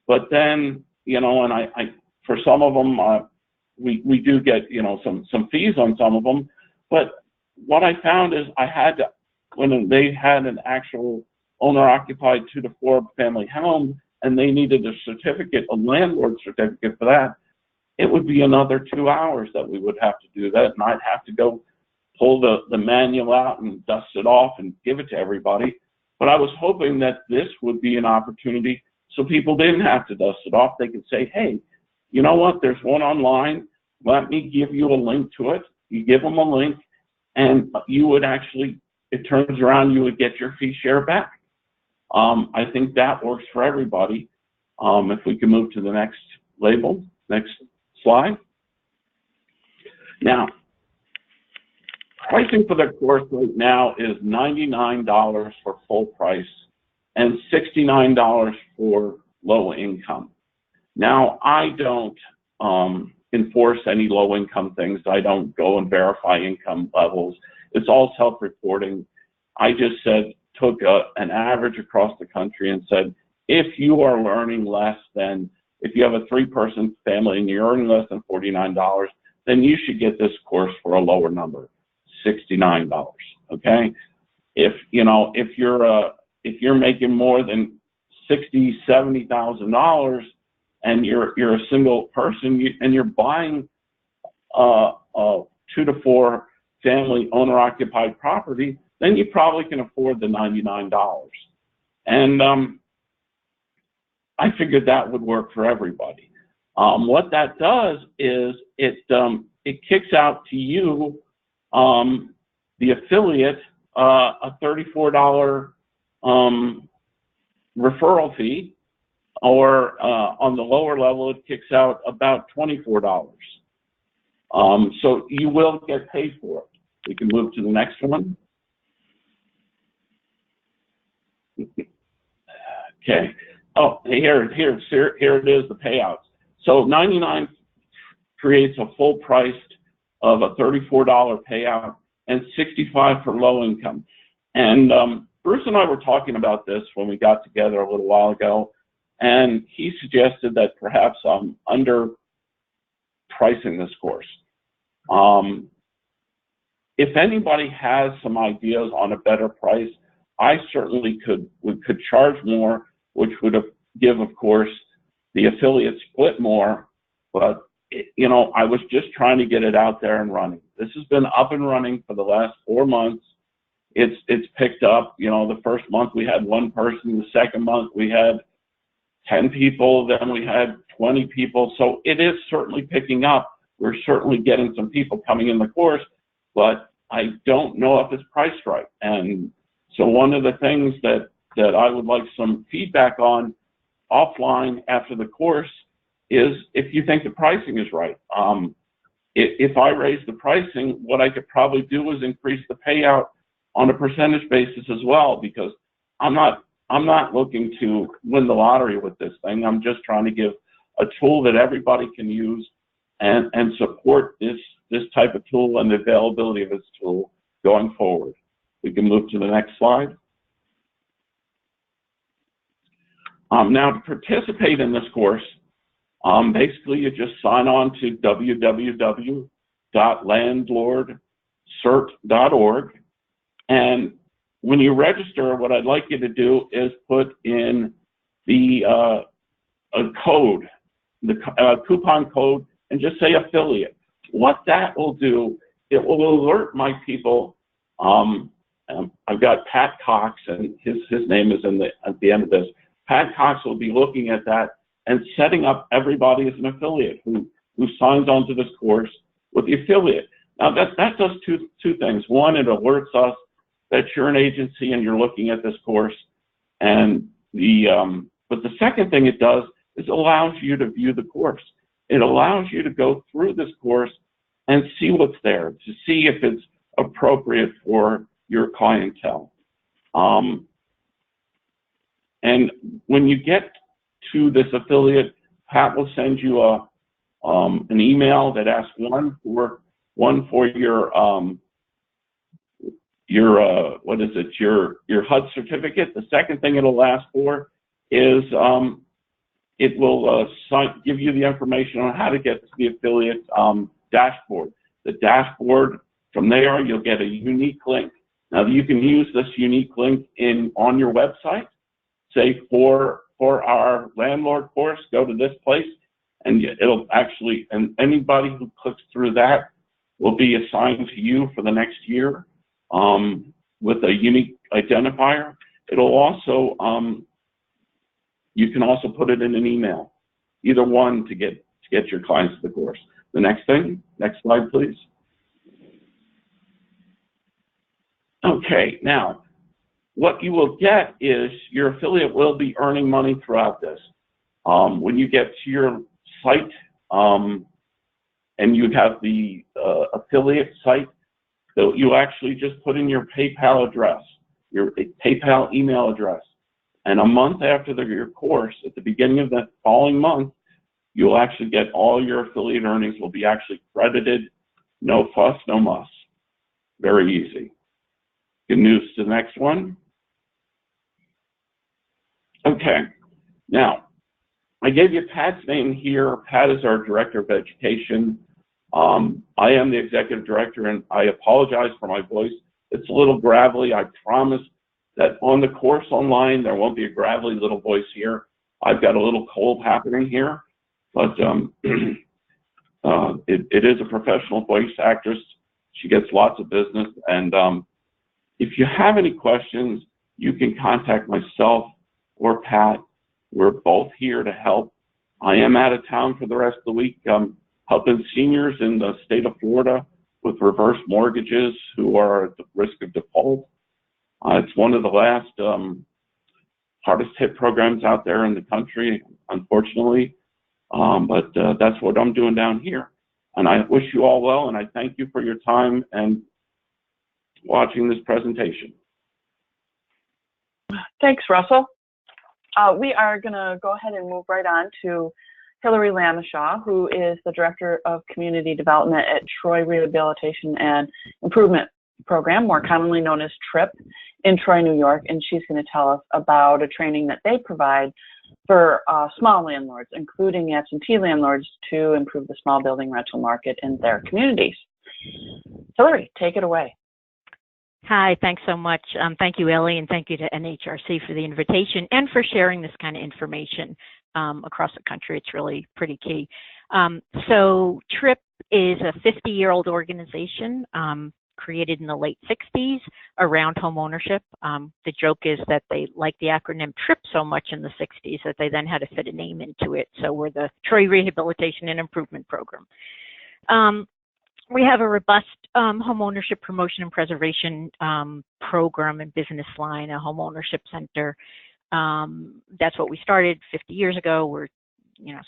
but then, you know, and I for some of them, we do get, you know, some fees on some of them, but what I found is I had to, when they had an actual owner-occupied 2 to 4 family home, and they needed a certificate, a landlord certificate for that, it would be another 2 hours that we would have to do that, and I'd have to go pull the manual out and dust it off and give it to everybody. But I was hoping that this would be an opportunity so people didn't have to dust it off. They could say, hey, you know what, there's one online, let me give you a link to it. You give them a link, and you would actually, it turns around, you would get your fee share back. I think that works for everybody. If we can move to the next label, next slide. Now, pricing for the course right now is $99 for full price and $69 for low income. Now, I don't enforce any low income things. I don't go and verify income levels. It's all self-reporting. I just took an average across the country and said, if you are earning less than, if you have a 3-person family and you're earning less than $49, then you should get this course for a lower number, $69. Okay, if you're making more than $60,000, $70,000 and you're a single person and you're buying a 2 to 4 family owner-occupied property, then you probably can afford the $99. And I figured that would work for everybody. What that does is it kicks out to you, the affiliate, a $34 referral fee, or on the lower level, it kicks out about $24. So you will get paid for it. We can move to the next one. Okay. Oh, here it is, the payouts. So 99 creates a full price of a $34 payout and 65 for low income. And Bruce and I were talking about this when we got together a little while ago, and he suggested that perhaps I'm underpricing this course. If anybody has some ideas on a better price, I certainly could charge more, which would give, of course, the affiliate split more. But you know, I was just trying to get it out there and running. This has been up and running for the last 4 months. It's picked up. You know, the first month we had 1 person. The second month we had 10 people. Then we had 20 people. So it is certainly picking up. We're certainly getting some people coming in the course, but I don't know if it's priced right. And so one of the things that I would like some feedback on offline after the course is if you think the pricing is right. If I raise the pricing, what I could probably do is increase the payout on a percentage basis as well, because I'm not looking to win the lottery with this thing. I'm just trying to give a tool that everybody can use and support this type of tool and the availability of this tool going forward. We can move to the next slide. Now, to participate in this course, basically you just sign on to www.landlordcert.org, and when you register, what I'd like you to do is put in the a code, the coupon code, and just say affiliate. What that will do, it will alert my people. I've got Pat Cox, and his name is at the end of this. Pat Cox will be looking at that and setting up everybody as an affiliate who signs on to this course with the affiliate. Now that does two things. One, it alerts us that you're an agency and you're looking at this course, and but the second thing it does is allows you to view the course. It allows you to go through this course and see what's there, to see if it's appropriate for your clientele. And when you get to this affiliate, Pat will send you an email that asks one for your what is it, your HUD certificate. The second thing it'll ask for is it will give you the information on how to get to the affiliate dashboard. The dashboard, from there you'll get a unique link. Now you can use this unique link on your website. Say for our landlord course, go to this place, and it'll actually, and anybody who clicks through that will be assigned to you for the next year with a unique identifier. It'll also, you can also put it in an email, either one, to get your clients to the course. The next slide, please. Okay, now, what you will get is your affiliate will be earning money throughout this. When you get to your site and you have the affiliate site, so you actually just put in your PayPal address, your PayPal email address, and a month after your course, at the beginning of the following month, you'll actually get all your affiliate earnings will be actually credited. No fuss, no muss. Very easy. Good news to the next one. Okay, now, I gave you Pat's name here. Pat is our Director of Education. I am the Executive Director, and I apologize for my voice. It's a little gravelly. I promise that on the course online, there won't be a gravelly little voice here. I've got a little cold happening here, but it is a professional voice actress. She gets lots of business, and if you have any questions, you can contact myself or Pat. We're both here to help. I am out of town for the rest of the week, helping seniors in the state of Florida with reverse mortgages who are at the risk of default. It's one of the last hardest hit programs out there in the country, unfortunately. But that's what I'm doing down here. And I wish you all well, and I thank you for your time and watching this presentation. Thanks, Russell. We are going to go ahead and move right on to Hillary Lamashaw, who is the Director of Community Development at Troy Rehabilitation and Improvement Program, more commonly known as TRIP, in Troy, New York, and she's going to tell us about a training that they provide for small landlords, including absentee landlords, to improve the small building rental market in their communities. Hillary, take it away. Hi, thanks so much. Thank you, Ellie, and thank you to NHRC for the invitation and for sharing this kind of information across the country. It's really pretty key. So TRIP is a 50-year-old organization created in the late 60s around home ownership. The joke is that they liked the acronym TRIP so much in the 60s that they then had to fit a name into it. So we're the Troy Rehabilitation and Improvement Program. We have a robust home ownership promotion and preservation program and business line, a home ownership center. That's what we started 50 years ago. We're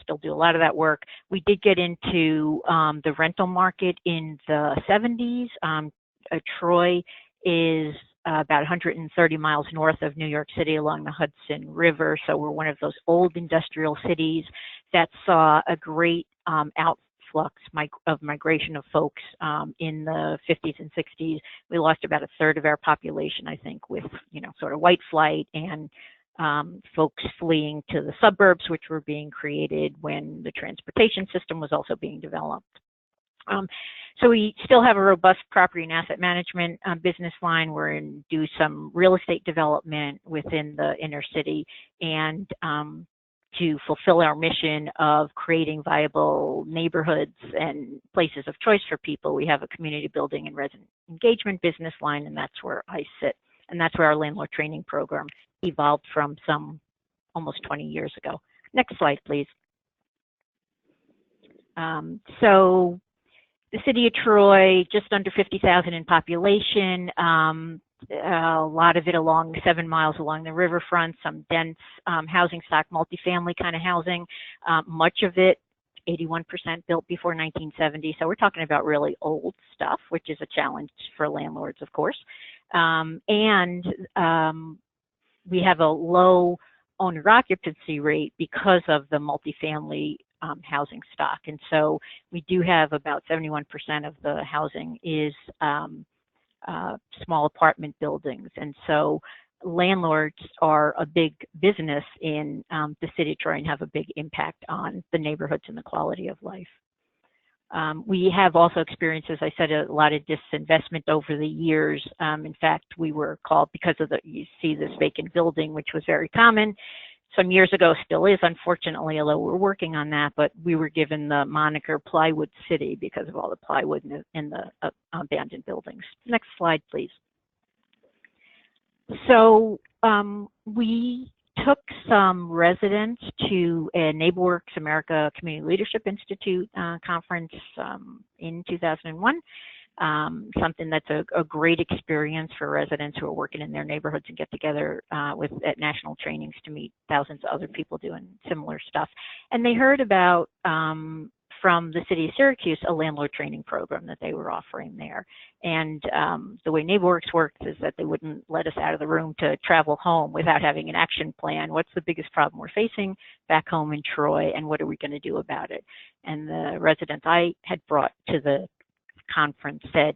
still do a lot of that work. We did get into the rental market in the 70s. Troy is about 130 miles north of New York City along the Hudson River. So we're one of those old industrial cities that saw a great influx of migration of folks in the 50s and 60s. We lost about a third of our population, I think, with, sort of white flight and folks fleeing to the suburbs, which were being created when the transportation system was also being developed. So we still have a robust property and asset management business line. We're in do some real estate development within the inner city, and to fulfill our mission of creating viable neighborhoods and places of choice for people, we have a community building and resident engagement business line, and that's where I sit. And that's where our landlord training program evolved from some almost 20 years ago. Next slide, please. So the city of Troy, just under 50,000 in population, a lot of it along 7 miles along the riverfront, some dense housing stock, multifamily kind of housing, much of it 81% built before 1970. So we're talking about really old stuff, which is a challenge for landlords, of course. We have a low owner occupancy rate because of the multifamily housing stock. And so we do have about 71% of the housing is small apartment buildings. And so landlords are a big business in the city of Troy and have a big impact on the neighborhoods and the quality of life. We have also experienced, as I said, a lot of disinvestment over the years. In fact, we were called because of you see this vacant building, which was very common some years ago, still is, unfortunately, although we're working on that, but we were given the moniker Plywood City because of all the plywood in the abandoned buildings. Next slide, please. So we took some residents to a NeighborWorks America Community Leadership Institute conference in 2001. Something that's a great experience for residents who are working in their neighborhoods and get together at national trainings to meet thousands of other people doing similar stuff. And they heard about, from the city of Syracuse, a landlord training program that they were offering there. And the way NeighborWorks works is that they wouldn't let us out of the room to travel home without having an action plan. What's the biggest problem we're facing back home in Troy, and what are we going to do about it? And the residents I had brought to the conference said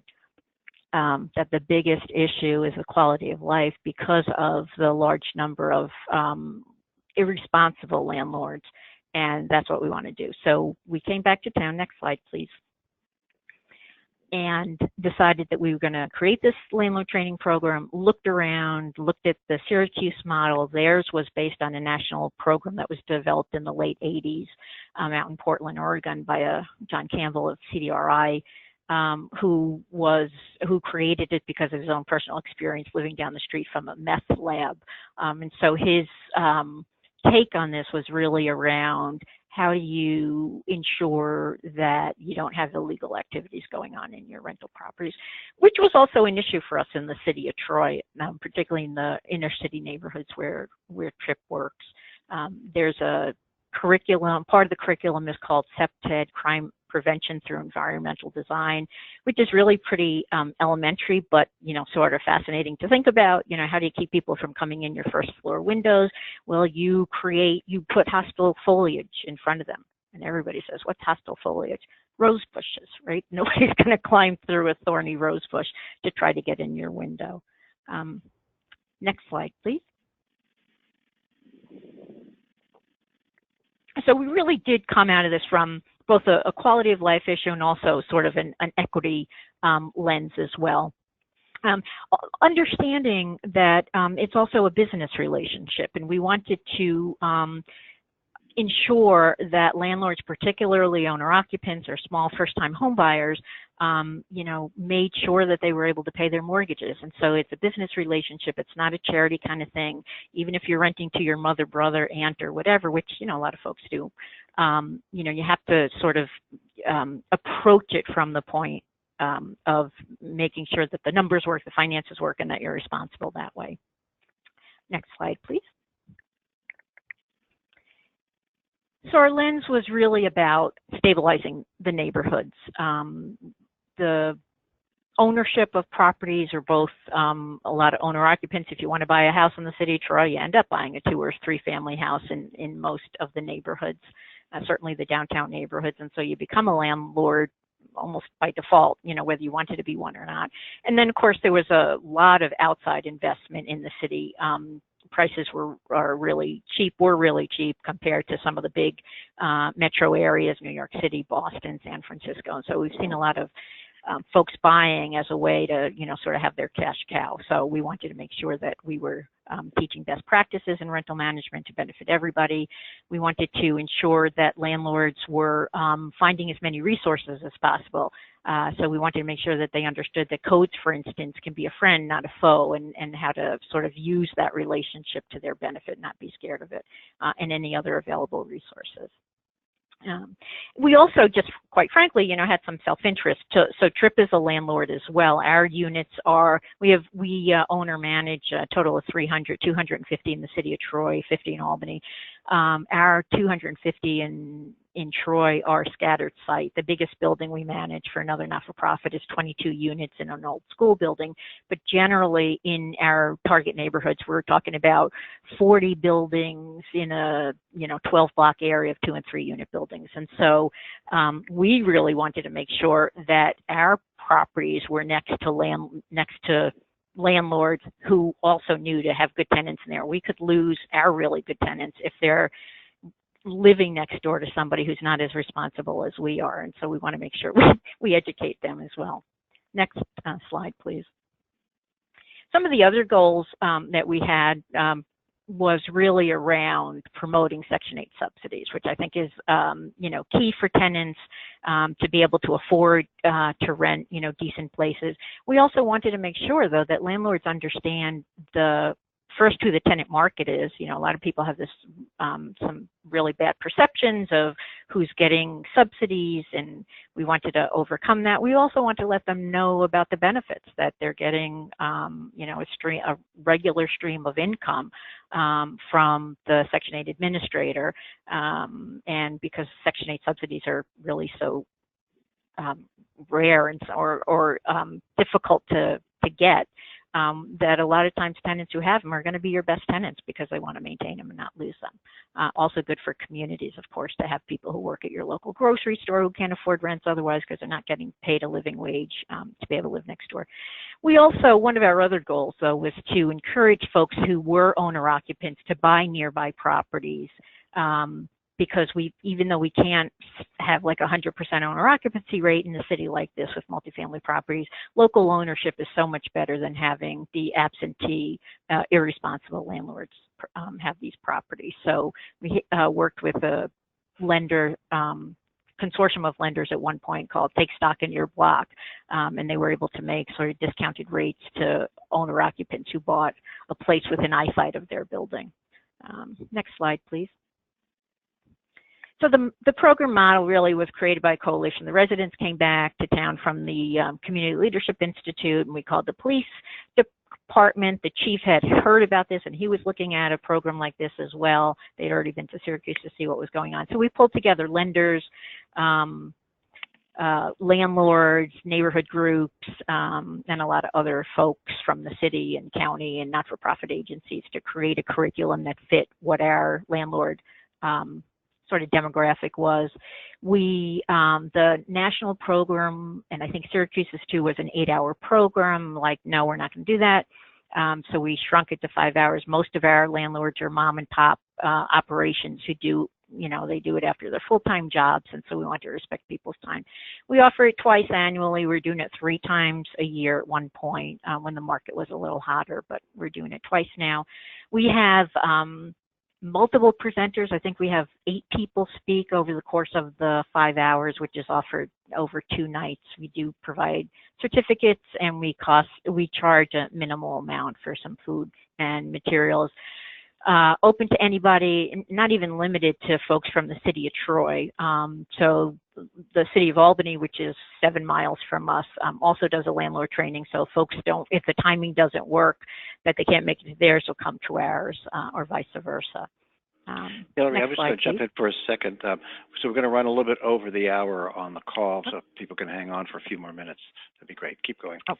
that the biggest issue is the quality of life because of the large number of irresponsible landlords, and that's what we want to do. So we came back to town, next slide please, and decided that we were going to create this landlord training program, looked around, looked at the Syracuse model. Theirs was based on a national program that was developed in the late 80s out in Portland, Oregon by John Campbell of CDRI, who created it because of his own personal experience living down the street from a meth lab. And so his take on this was really around how do you ensure that you don't have illegal activities going on in your rental properties, which was also an issue for us in the city of Troy, particularly in the inner city neighborhoods where TRIP works. There's a curriculum, part of the curriculum is called CPTED, Crime Prevention Through Environmental Design, which is really pretty elementary, but, sort of fascinating to think about. How do you keep people from coming in your first floor windows? Well, you put hostile foliage in front of them. And everybody says, what's hostile foliage? Rose bushes, right? Nobody's going to climb through a thorny rose bush to try to get in your window. Next slide, please. So we really did come out of this from both a quality of life issue and also sort of an equity lens as well. Understanding that it's also a business relationship, and we wanted to ensure that landlords, particularly owner-occupants or small first-time home buyers, made sure that they were able to pay their mortgages. And so it's a business relationship. It's not a charity kind of thing. Even if you're renting to your mother, brother, aunt, or whatever, which, a lot of folks do, you have to sort of approach it from the point of making sure that the numbers work, the finances work, and that you're responsible that way. Next slide, please. So our lens was really about stabilizing the neighborhoods. The ownership of properties are both a lot of owner occupants. If you want to buy a house in the city of Troy, you end up buying a 2 or 3 family house in most of the neighborhoods. certainly the downtown neighborhoods, and so you become a landlord almost by default, whether you wanted to be one or not. And then, of course, there was a lot of outside investment in the city. Prices were really cheap compared to some of the big metro areas, New York City, Boston, San Francisco. And so we've seen a lot of folks buying as a way to, sort of have their cash cow. So we wanted to make sure that we were teaching best practices in rental management to benefit everybody. We wanted to ensure that landlords were finding as many resources as possible. So we wanted to make sure that they understood that codes, for instance, can be a friend, not a foe, and how to sort of use that relationship to their benefit, not be scared of it, and any other available resources. We also just, quite frankly, had some self-interest. So TRIP is a landlord as well. Our units we own or manage a total of 250 in the city of Troy, 50 in Albany. Our 250 in Troy are scattered site. The biggest building we manage for another not-for-profit is 22 units in an old school building. But generally in our target neighborhoods, we're talking about 40 buildings in a 12-block area of 2- and 3-unit buildings. And so we really wanted to make sure that our properties were next to landlords who also knew to have good tenants in there. We could lose our really good tenants if they're living next door to somebody who's not as responsible as we are. And so we want to make sure we educate them as well. Next slide, please. Some of the other goals that we had was really around promoting Section 8 subsidies, which I think is, key for tenants to be able to afford to rent, decent places. We also wanted to make sure, though, that landlords understand first who the tenant market is. A lot of people have this some really bad perceptions of who's getting subsidies, and we wanted to overcome that. We also want to let them know about the benefits that they're getting, a regular stream of income from the Section 8 administrator, and because Section 8 subsidies are really so rare and or difficult to get. That a lot of times tenants who have them are going to be your best tenants because they want to maintain them and not lose them. Also good for communities, of course, to have people who work at your local grocery store who can't afford rents otherwise because they're not getting paid a living wage to be able to live next door. We also, one of our other goals, though, was to encourage folks who were owner-occupants to buy nearby properties. Because even though we can't have like 100% owner occupancy rate in a city like this with multifamily properties, local ownership is so much better than having the absentee, irresponsible landlords have these properties. So we worked with a lender, consortium of lenders at one point called Take Stock in Your Block, and they were able to make sort of discounted rates to owner occupants who bought a place within eyesight of their building. Next slide, please. So the program model really was created by a coalition. The residents came back to town from the Community Leadership Institute, and we called the police department. The chief had heard about this, and he was looking at a program like this as well. They'd already been to Syracuse to see what was going on. So we pulled together lenders, landlords, neighborhood groups, and a lot of other folks from the city and county and not-for-profit agencies to create a curriculum that fit what our landlord sort of demographic was. The national program, and I think Syracuse's too, was an 8-hour program. Like, no, we're not going to do that. So we shrunk it to 5 hours. Most of our landlords are mom and pop operations who do, they do it after their full-time jobs, and so we want to respect people's time. We offer it twice annually. We're doing it 3 times a year at one point when the market was a little hotter, but we're doing it twice now. We have multiple presenters. I think we have 8 people speak over the course of the 5 hours, which is offered over 2 nights. We do provide certificates, and we charge a minimal amount for some food and materials. Open to anybody, not even limited to folks from the city of Troy. So the city of Albany, which is 7 miles from us, also does a landlord training. So folks if the timing doesn't work, that they can't make it to theirs, will come to ours, or vice versa. Hillary, I was going to jump in for a second. So we're going to run a little bit over the hour on the call, so people can hang on for a few more minutes. That'd be great. Keep going. Oh,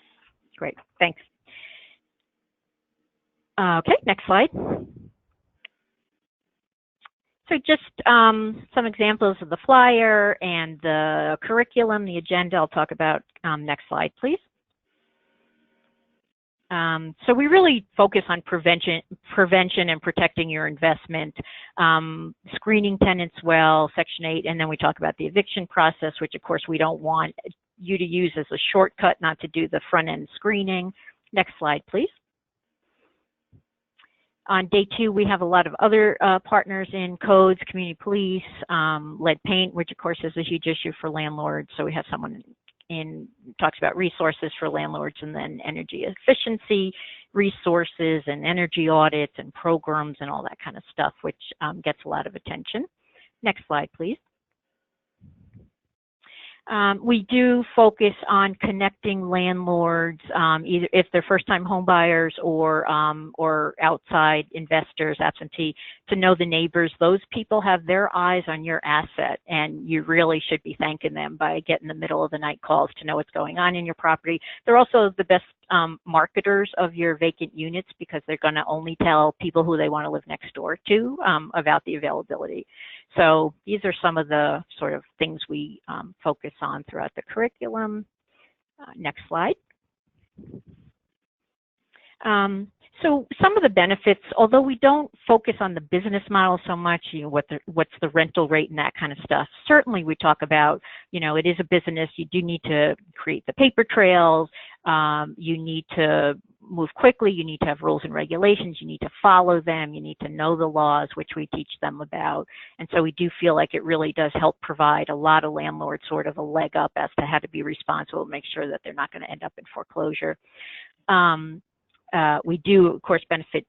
great. Thanks. Okay, next slide. So just some examples of the flyer and the curriculum, the agenda I'll talk about. Next slide, please. So we really focus on prevention and protecting your investment, screening tenants well, Section 8, and then we talk about the eviction process, which of course we don't want you to use as a shortcut not to do the front-end screening. Next slide, please. On day 2, we have a lot of other partners in codes, community police, lead paint, which of course is a huge issue for landlords. So we have someone talks about resources for landlords, and then energy efficiency resources and energy audits and programs and all that kind of stuff, which gets a lot of attention. Next slide, please. We do focus on connecting landlords, either if they're first-time home buyers or outside investors, absentee, to know the neighbors. Those people have their eyes on your asset, and you really should be thanking them by getting the middle of the night calls to know what's going on in your property. They're also the best marketers of your vacant units, because they're going to only tell people who they want to live next door to about the availability. So these are some of the sort of things we focus on throughout the curriculum. Next slide. So some of the benefits, although we don't focus on the business model so much, you know, what's the rental rate and that kind of stuff, certainly we talk about, you know, it is a business. You do need to create the paper trails. You need to move quickly. You need to have rules and regulations. You need to follow them. You need to know the laws, which we teach them about. And so we do feel like it really does help provide a lot of landlords sort of a leg up as to how to be responsible, make sure that they're not going to end up in foreclosure. We do, of course, benefit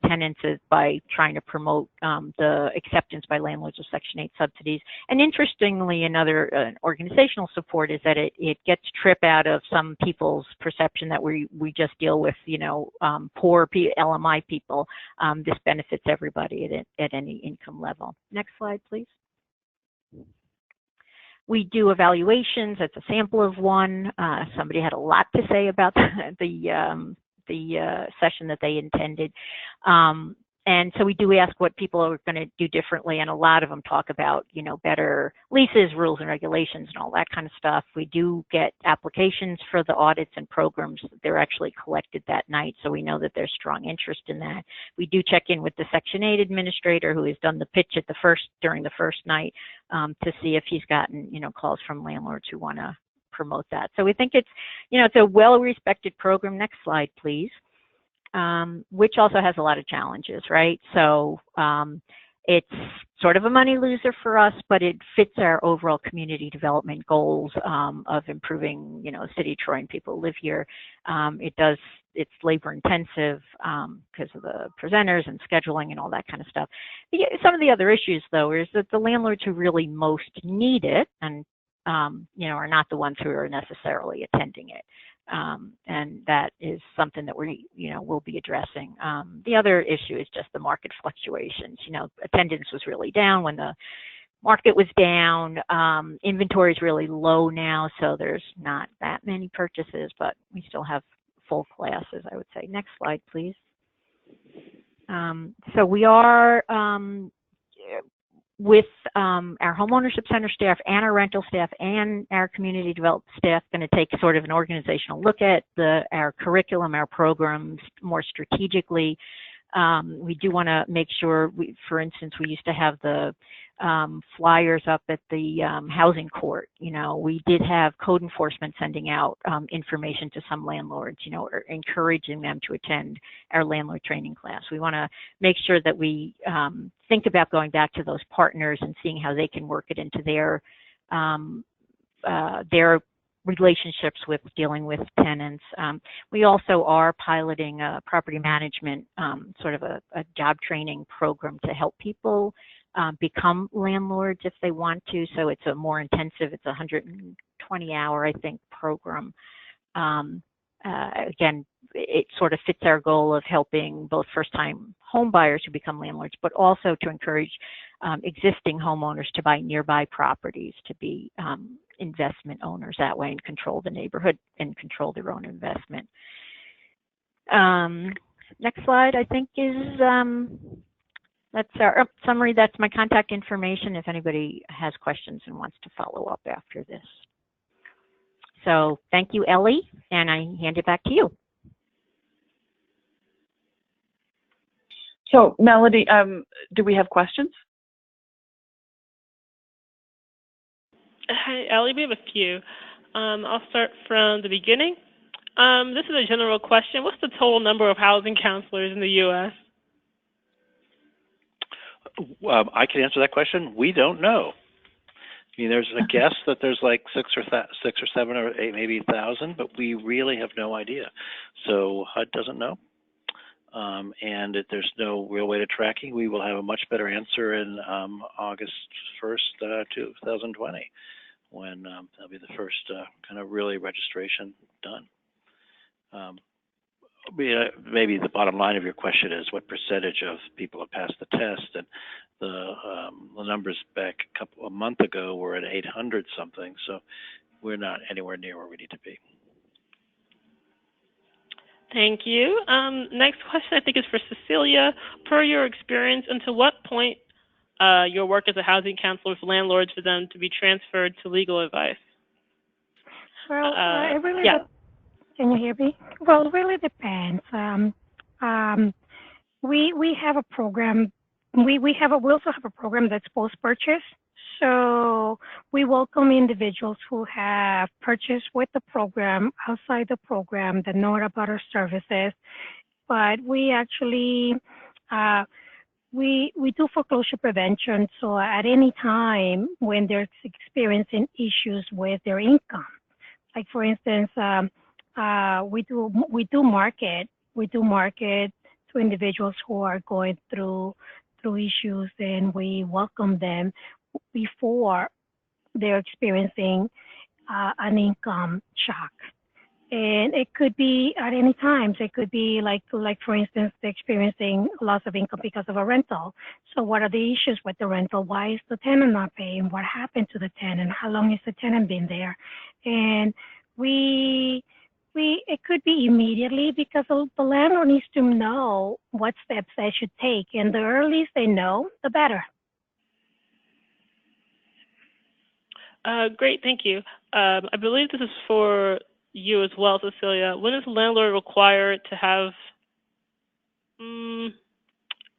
tenants by trying to promote the acceptance by landlords of Section 8 subsidies. And interestingly, another organizational support is that it gets trip out of some people's perception that we just deal with, you know, poor LMI people. This benefits everybody at any income level. Next slide, please. We do evaluations. That's a sample of one. Somebody had a lot to say about the session that they attended. And so we ask what people are going to do differently, and a lot of them talk about, you know, better leases, rules and regulations, and all that kind of stuff. We do get applications for the audits and programs. They're actually collected that night, so we know that there's strong interest in that. We do check in with the Section 8 administrator who has done the pitch at during the first night to see if he's gotten, you know, calls from landlords who want to promote that. So we think it's, you know, it's a well-respected program. Next slide, please. Which also has a lot of challenges, right? So it's sort of a money loser for us, but it fits our overall community development goals of improving, you know, the city of Troy and people who live here. It's labor intensive because of the presenters and scheduling and all that kind of stuff. Some of the other issues, though, is that the landlords who really most need it and you know, are not the ones who are necessarily attending it. And that is something that we, you know, will be addressing. The other issue is just the market fluctuations. You know, attendance was really down when the market was down. Inventory is really low now, so there's not that many purchases, but we still have full classes, I would say. Next slide, please. So we are with our homeownership center staff and our rental staff and our community development staff going to take sort of an organizational look at our curriculum, our programs more strategically. We do want to make sure, for instance, we used to have the flyers up at the housing court. You know, we did have code enforcement sending out information to some landlords, you know, or encouraging them to attend our landlord training class. We want to make sure that we think about going back to those partners and seeing how they can work it into their relationships with dealing with tenants. We also are piloting a property management, sort of a job training program to help people become landlords if they want to. So it's a more intensive, it's a 120-hour, I think, program. Again, it sort of fits our goal of helping both first-time home buyers who become landlords, but also to encourage existing homeowners to buy nearby properties, to be investment owners that way and control the neighborhood and control their own investment. Next slide, I think, is That's our summary. That's my contact information if anybody has questions and wants to follow up after this. So thank you, Ellie, and I hand it back to you. So Melody, do we have questions? Hi, Ellie. We have a few. I'll start from the beginning. This is a general question. What's the total number of housing counselors in the U.S.? I can answer that question. We don't know. I mean, there's a guess that there's like six or seven or eight, maybe 1,000, but we really have no idea. So HUD doesn't know, and there's no real way to tracking. We will have a much better answer in August 1st, 2020, when that'll be the first kind of really registration done. Maybe the bottom line of your question is what percentage of people have passed the test, and the numbers back a month ago were at 800 something, so we're not anywhere near where we need to be. Thank you. Next question I think is for Cecilia. Per your experience, until what point your work as a housing counselor with landlords for them to be transferred to legal advice? Well, it really can you hear me? Well, it really depends. We have a program. We also have a program that's post-purchase. So we welcome individuals who have purchased with the program, outside the program, that know about our services. But we actually we do foreclosure prevention. So at any time when they're experiencing issues with their income, like for instance, we do market to individuals who are going through issues, and we welcome them before they're experiencing an income shock. And it could be at any time. So it could be like for instance, they're experiencing loss of income because of a rental. So what are the issues with the rental? Why is the tenant not paying? What happened to the tenant? How long has the tenant been there? And it could be immediately, because the landlord needs to know what steps they should take, and the earliest they know, the better. Great, thank you. I believe this is for you as well, Cecilia. When is the landlord required to have,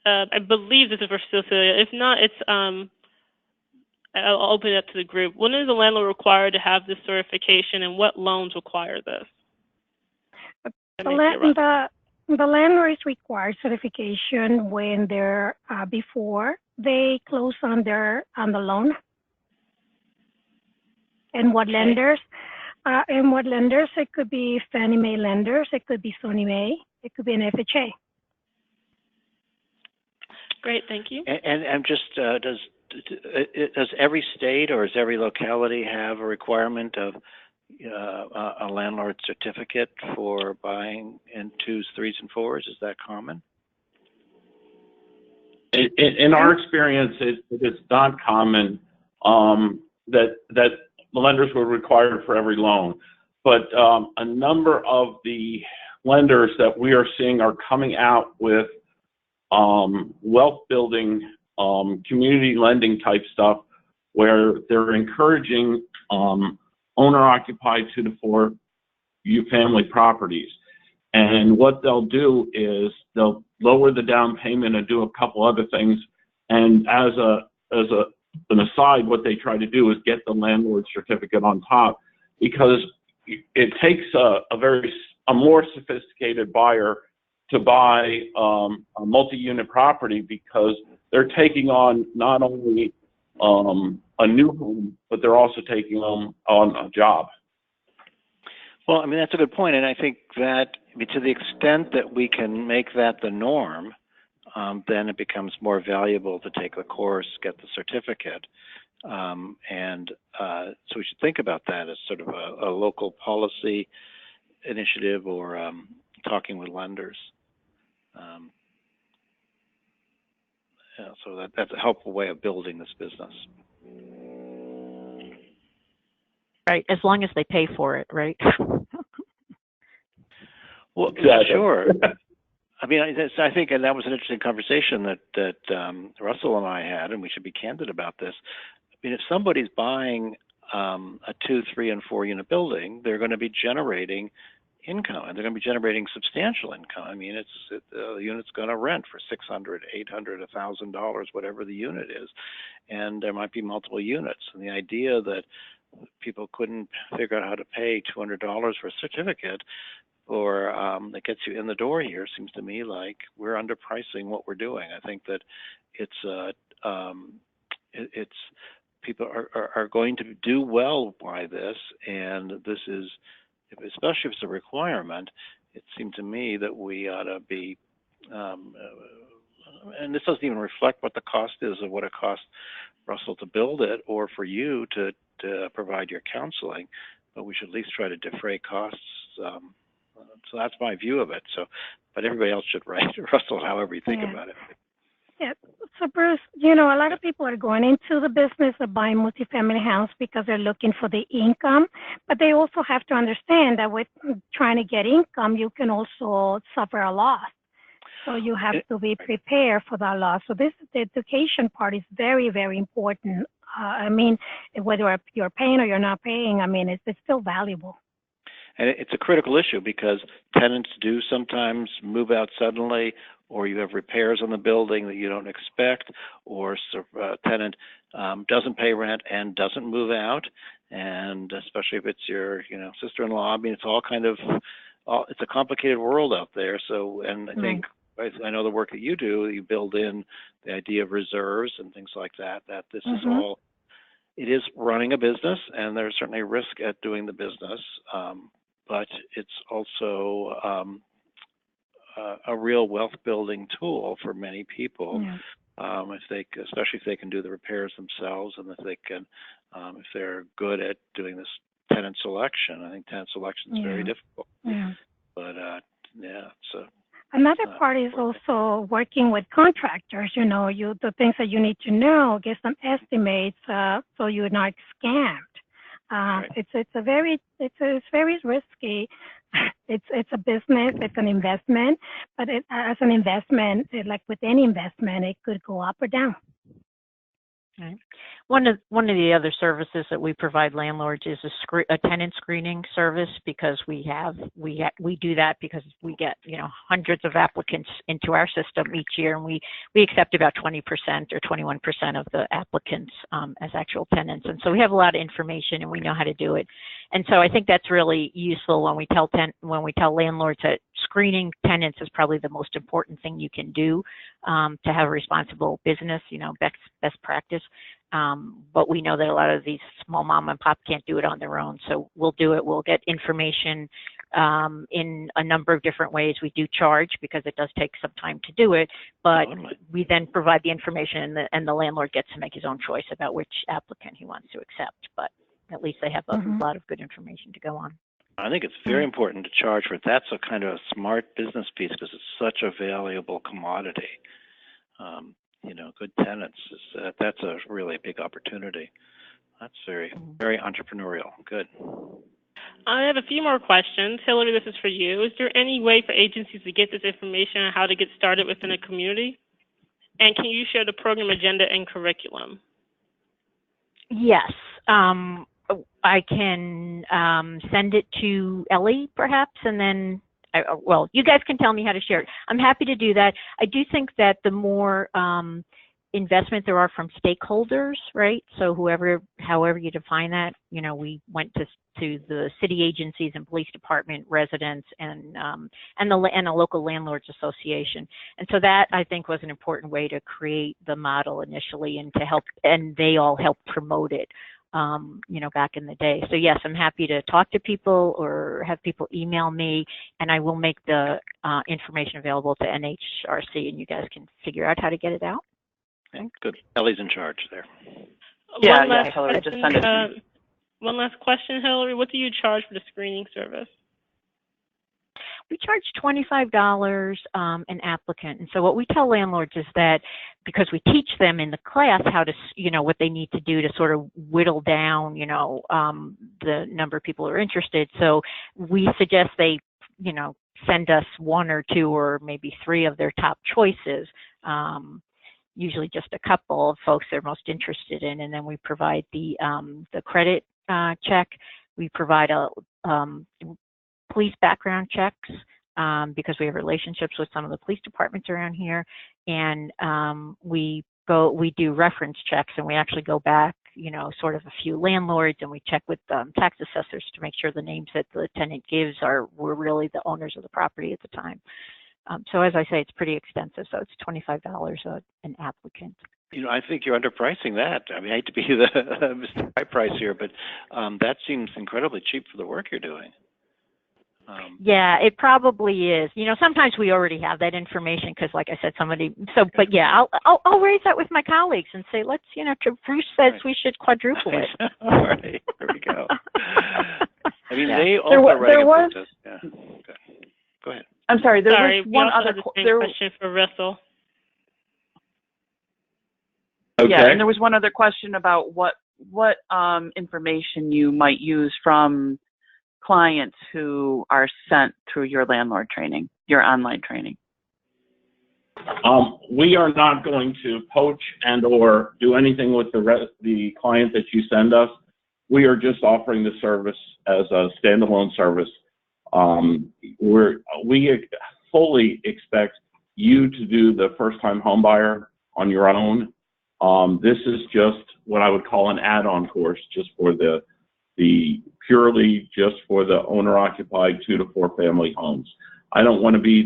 I believe this is for Cecilia. If not, it's, I'll open it up to the group. When is the landlord required to have this certification, and what loans require this? The landlord is required certification when they're before they close on the loan. And what lenders? It could be Fannie Mae lenders. It could be Sonny Mae. It could be an FHA. Great, thank you. And just does every state or does every locality have a requirement of a landlord certificate for buying in 2s, 3s, and 4s? Is that common? In our experience, it is not common that the lenders were required for every loan. But a number of the lenders that we are seeing are coming out with wealth building, community lending type stuff, where they're encouraging owner-occupied 2 to 4 family properties. And what they'll do is they'll lower the down payment and do a couple other things. And as an aside, what they try to do is get the landlord certificate on top, because it takes a more sophisticated buyer to buy a multi-unit property, because they're taking on not only a new home, but they're also taking on a job. Well, I mean, that's a good point. And I think that to the extent that we can make that the norm, then it becomes more valuable to take the course, get the certificate. So we should think about that as sort of a local policy initiative, or talking with lenders. So that's a helpful way of building this business. Right, as long as they pay for it, right? Well, exactly. Sure. I mean, I think, and that was an interesting conversation that Russell and I had, and we should be candid about this. I mean, if somebody's buying a 2, 3, and 4 unit building, they're going to be generating income, and they're going to be generating substantial income. I mean, the unit's going to rent for $600, $800, $1,000, whatever the unit is, and there might be multiple units. And the idea that people couldn't figure out how to pay $200 for a certificate or that gets you in the door here seems to me like we're underpricing what we're doing. I think that it's people are going to do well by this, and this is, especially if it's a requirement, it seemed to me that we ought to be, and this doesn't even reflect what the cost is of what it costs Russell to build it or for you to provide your counseling, but we should at least try to defray costs. So that's my view of it. So, but everybody else should write Russell however you think about it. Yeah. So Bruce, a lot of people are going into the business of buying multifamily house because they're looking for the income, but they also have to understand that with trying to get income, you can also suffer a loss. So you have to be prepared for that loss. So the education part is very, very important. I mean, whether you're paying or you're not paying, I mean, it's still valuable. And it's a critical issue because tenants do sometimes move out suddenly, or you have repairs on the building that you don't expect, or a tenant doesn't pay rent and doesn't move out, and especially if it's your sister-in-law. I mean, it's all kind of it's a complicated world out there. So, and I think I know the work that you do, you build in the idea of reserves and things like that. That this is all. It is running a business, and there's certainly a risk at doing the business. But it's also a real wealth building tool for many people, especially if they can do the repairs themselves, and if they can, if they're good at doing this tenant selection. I think tenant selection is very difficult. But another part is also working with contractors. The things that you need to know, get some estimates, so you're not scammed. It's very risky. It's a business. It's an investment, but as an investment, like with any investment, it could go up or down. Okay. One of the other services that we provide landlords is a tenant screening service, because we do that because we get hundreds of applicants into our system each year, and we accept about 20% or 21% of the applicants as actual tenants, and so we have a lot of information and we know how to do it, and so I think that's really useful when we tell landlords that screening tenants is probably the most important thing you can do to have a responsible business, best practice. But we know that a lot of these small mom and pop can't do it on their own. So we'll do it. We'll get information in a number of different ways. We do charge because it does take some time to do it, but we then provide the information, and the landlord gets to make his own choice about which applicant he wants to accept. But at least they have a lot of good information to go on. I think it's very important to charge for it. That's a kind of a smart business piece because it's such a valuable commodity. Good tenants, that's a really big opportunity. That's very, very entrepreneurial. Good. I have a few more questions. Hillary, this is for you. Is there any way for agencies to get this information on how to get started within a community? And can you share the program agenda and curriculum? Yes. I can send it to Ellie, perhaps, and then, you guys can tell me how to share it. I'm happy to do that. I do think that the more investment there are from stakeholders, right? So however you define that, we went to the city agencies and police department, residents, and a local landlords association. And so that, I think, was an important way to create the model initially and to help, and they all helped promote it. Back in the day. So yes, I'm happy to talk to people or have people email me, and I will make the information available to NHRC, and you guys can figure out how to get it out. Okay, good. Ellie's in charge there. Hillary, just send it. One last question, Hillary. What do you charge for the screening service? We charge $25 an applicant. And so what we tell landlords is that because we teach them in the class how to, what they need to do to sort of whittle down, the number of people who are interested. So we suggest they, send us one or two or maybe three of their top choices, usually just a couple of folks they're most interested in, and then we provide the credit check. We provide a police background checks because we have relationships with some of the police departments around here, and we do reference checks, and we actually go back, sort of a few landlords, and we check with tax assessors to make sure the names that the tenant gives were really the owners of the property at the time. So as I say, it's pretty extensive. So it's $25 an applicant. I think you're underpricing that. I mean, I hate to be the Mr. High Price here, but that seems incredibly cheap for the work you're doing. Yeah, it probably is. Sometimes we already have that information because, like I said, but yeah, I'll raise that with my colleagues and say, let's, Bruce says we should quadruple it. All right, there we go. I mean, Yeah. they also there was. Yeah. Okay. Go ahead. I'm sorry. There Sorry, was we one also other have the same question for Russell. Okay. Yeah, and there was one other question about what information you might use from clients who are sent through your landlord training, your online training. We are not going to poach and or do anything with the client that you send us. We are just offering the service as a standalone service. We fully expect you to do the first-time home buyer on your own. This is just what I would call an add-on course, just for purely just for the owner-occupied 2 to 4 family homes. I don't want to be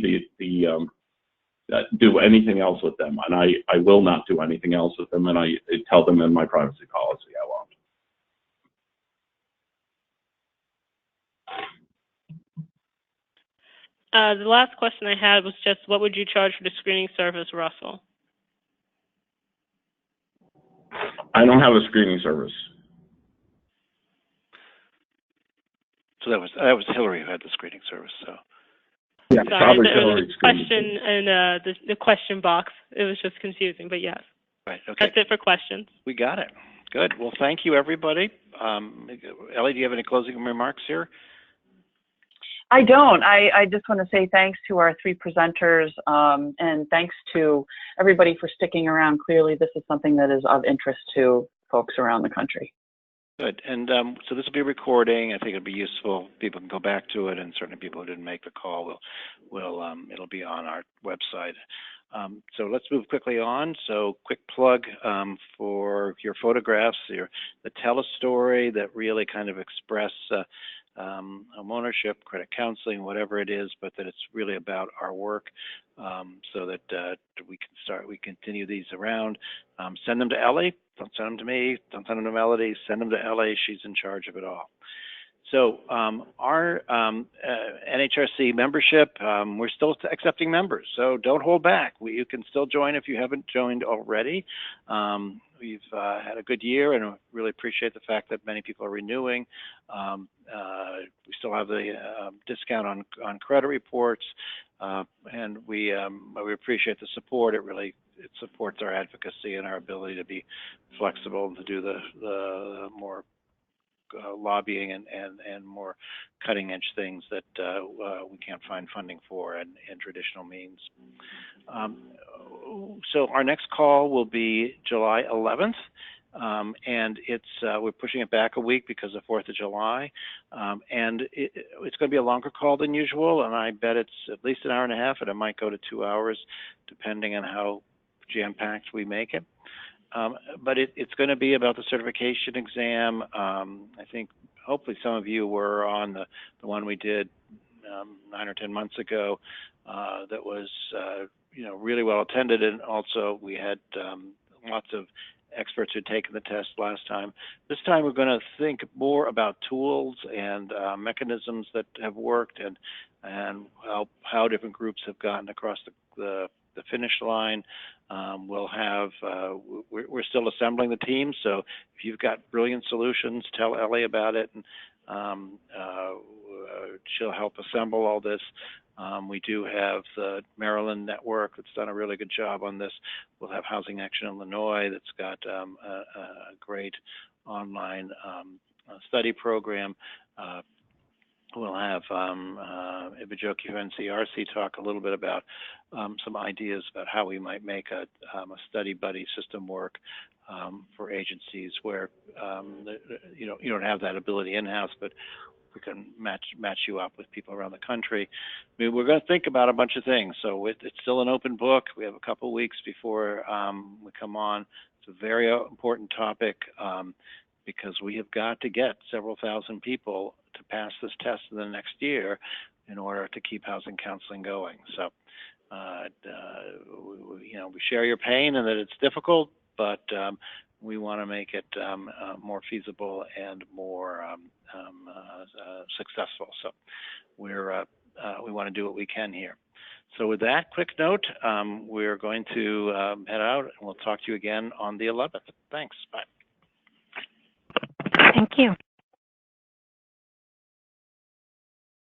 do anything else with them, and I will not do anything else with them, and I tell them in my privacy policy I won't. The last question I had was just, what would you charge for the screening service, Russell? I don't have a screening service. So that was Hillary who had the screening service. So Yeah, Sorry, probably there was Hillary a question in the question box. It was just confusing, but yes. right. Okay. That's it for questions. We got it. Good. Well, thank you, everybody. Ellie, do you have any closing remarks here? I don't. I just want to say thanks to our 3 presenters, and thanks to everybody for sticking around. Clearly, this is something that is of interest to folks around the country. Good. And so this will be a recording. I think it'll be useful. People can go back to it, and certainly people who didn't make the call it'll be on our website. So let's move quickly on. So quick plug for your photographs, the tell a story that really kind of express home ownership, credit counseling, whatever it is, but that it's really about our work, so that we continue these around. Send them to Ellie. Don't send them to me. Don't send them to Melody. Send them to Ellie. She's in charge of it all. So our NHRC membership, we're still accepting members, so don't hold back. You can still join if you haven't joined already. We've had a good year, and I really appreciate the fact that many people are renewing. We still have the discount on credit reports, and we appreciate the support. It supports our advocacy and our ability to be flexible and to do the more lobbying and more cutting edge things that we can't find funding for in traditional means. So our next call will be July 11th, and we're pushing it back a week because of 4th of July, and it's going to be a longer call than usual, and I bet it's at least an hour and a half, and it might go to 2 hours depending on how jam-packed we make it. But it's going to be about the certification exam. I think hopefully some of you were on the one we did 9 or 10 months ago that was really well attended, and also we had lots of experts who'd taken the test last time. This time we're going to think more about tools and mechanisms that have worked and how different groups have gotten across the finish line. We're still assembling the team, so if you've got brilliant solutions, tell Ellie about it, and she'll help assemble all this. We do have the Maryland network that's done a really good job on this. We'll have Housing Action Illinois that's got a great online study program. we'll have Ibajoki from NCRC talk a little bit about some ideas about how we might make a study buddy system work for agencies where you don't have that ability in-house, but we can match you up with people around the country. I mean, we're going to think about a bunch of things. So it's still an open book. We have a couple of weeks before we come on. It's a very important topic because we have got to get several thousand people to pass this test in the next year in order to keep housing counseling going. So, we share your pain and that it's difficult, but we want to make it more feasible and more successful. So we want to do what we can here. So with that quick note, we're going to head out, and we'll talk to you again on the 11th. Thanks. Bye. Thank you.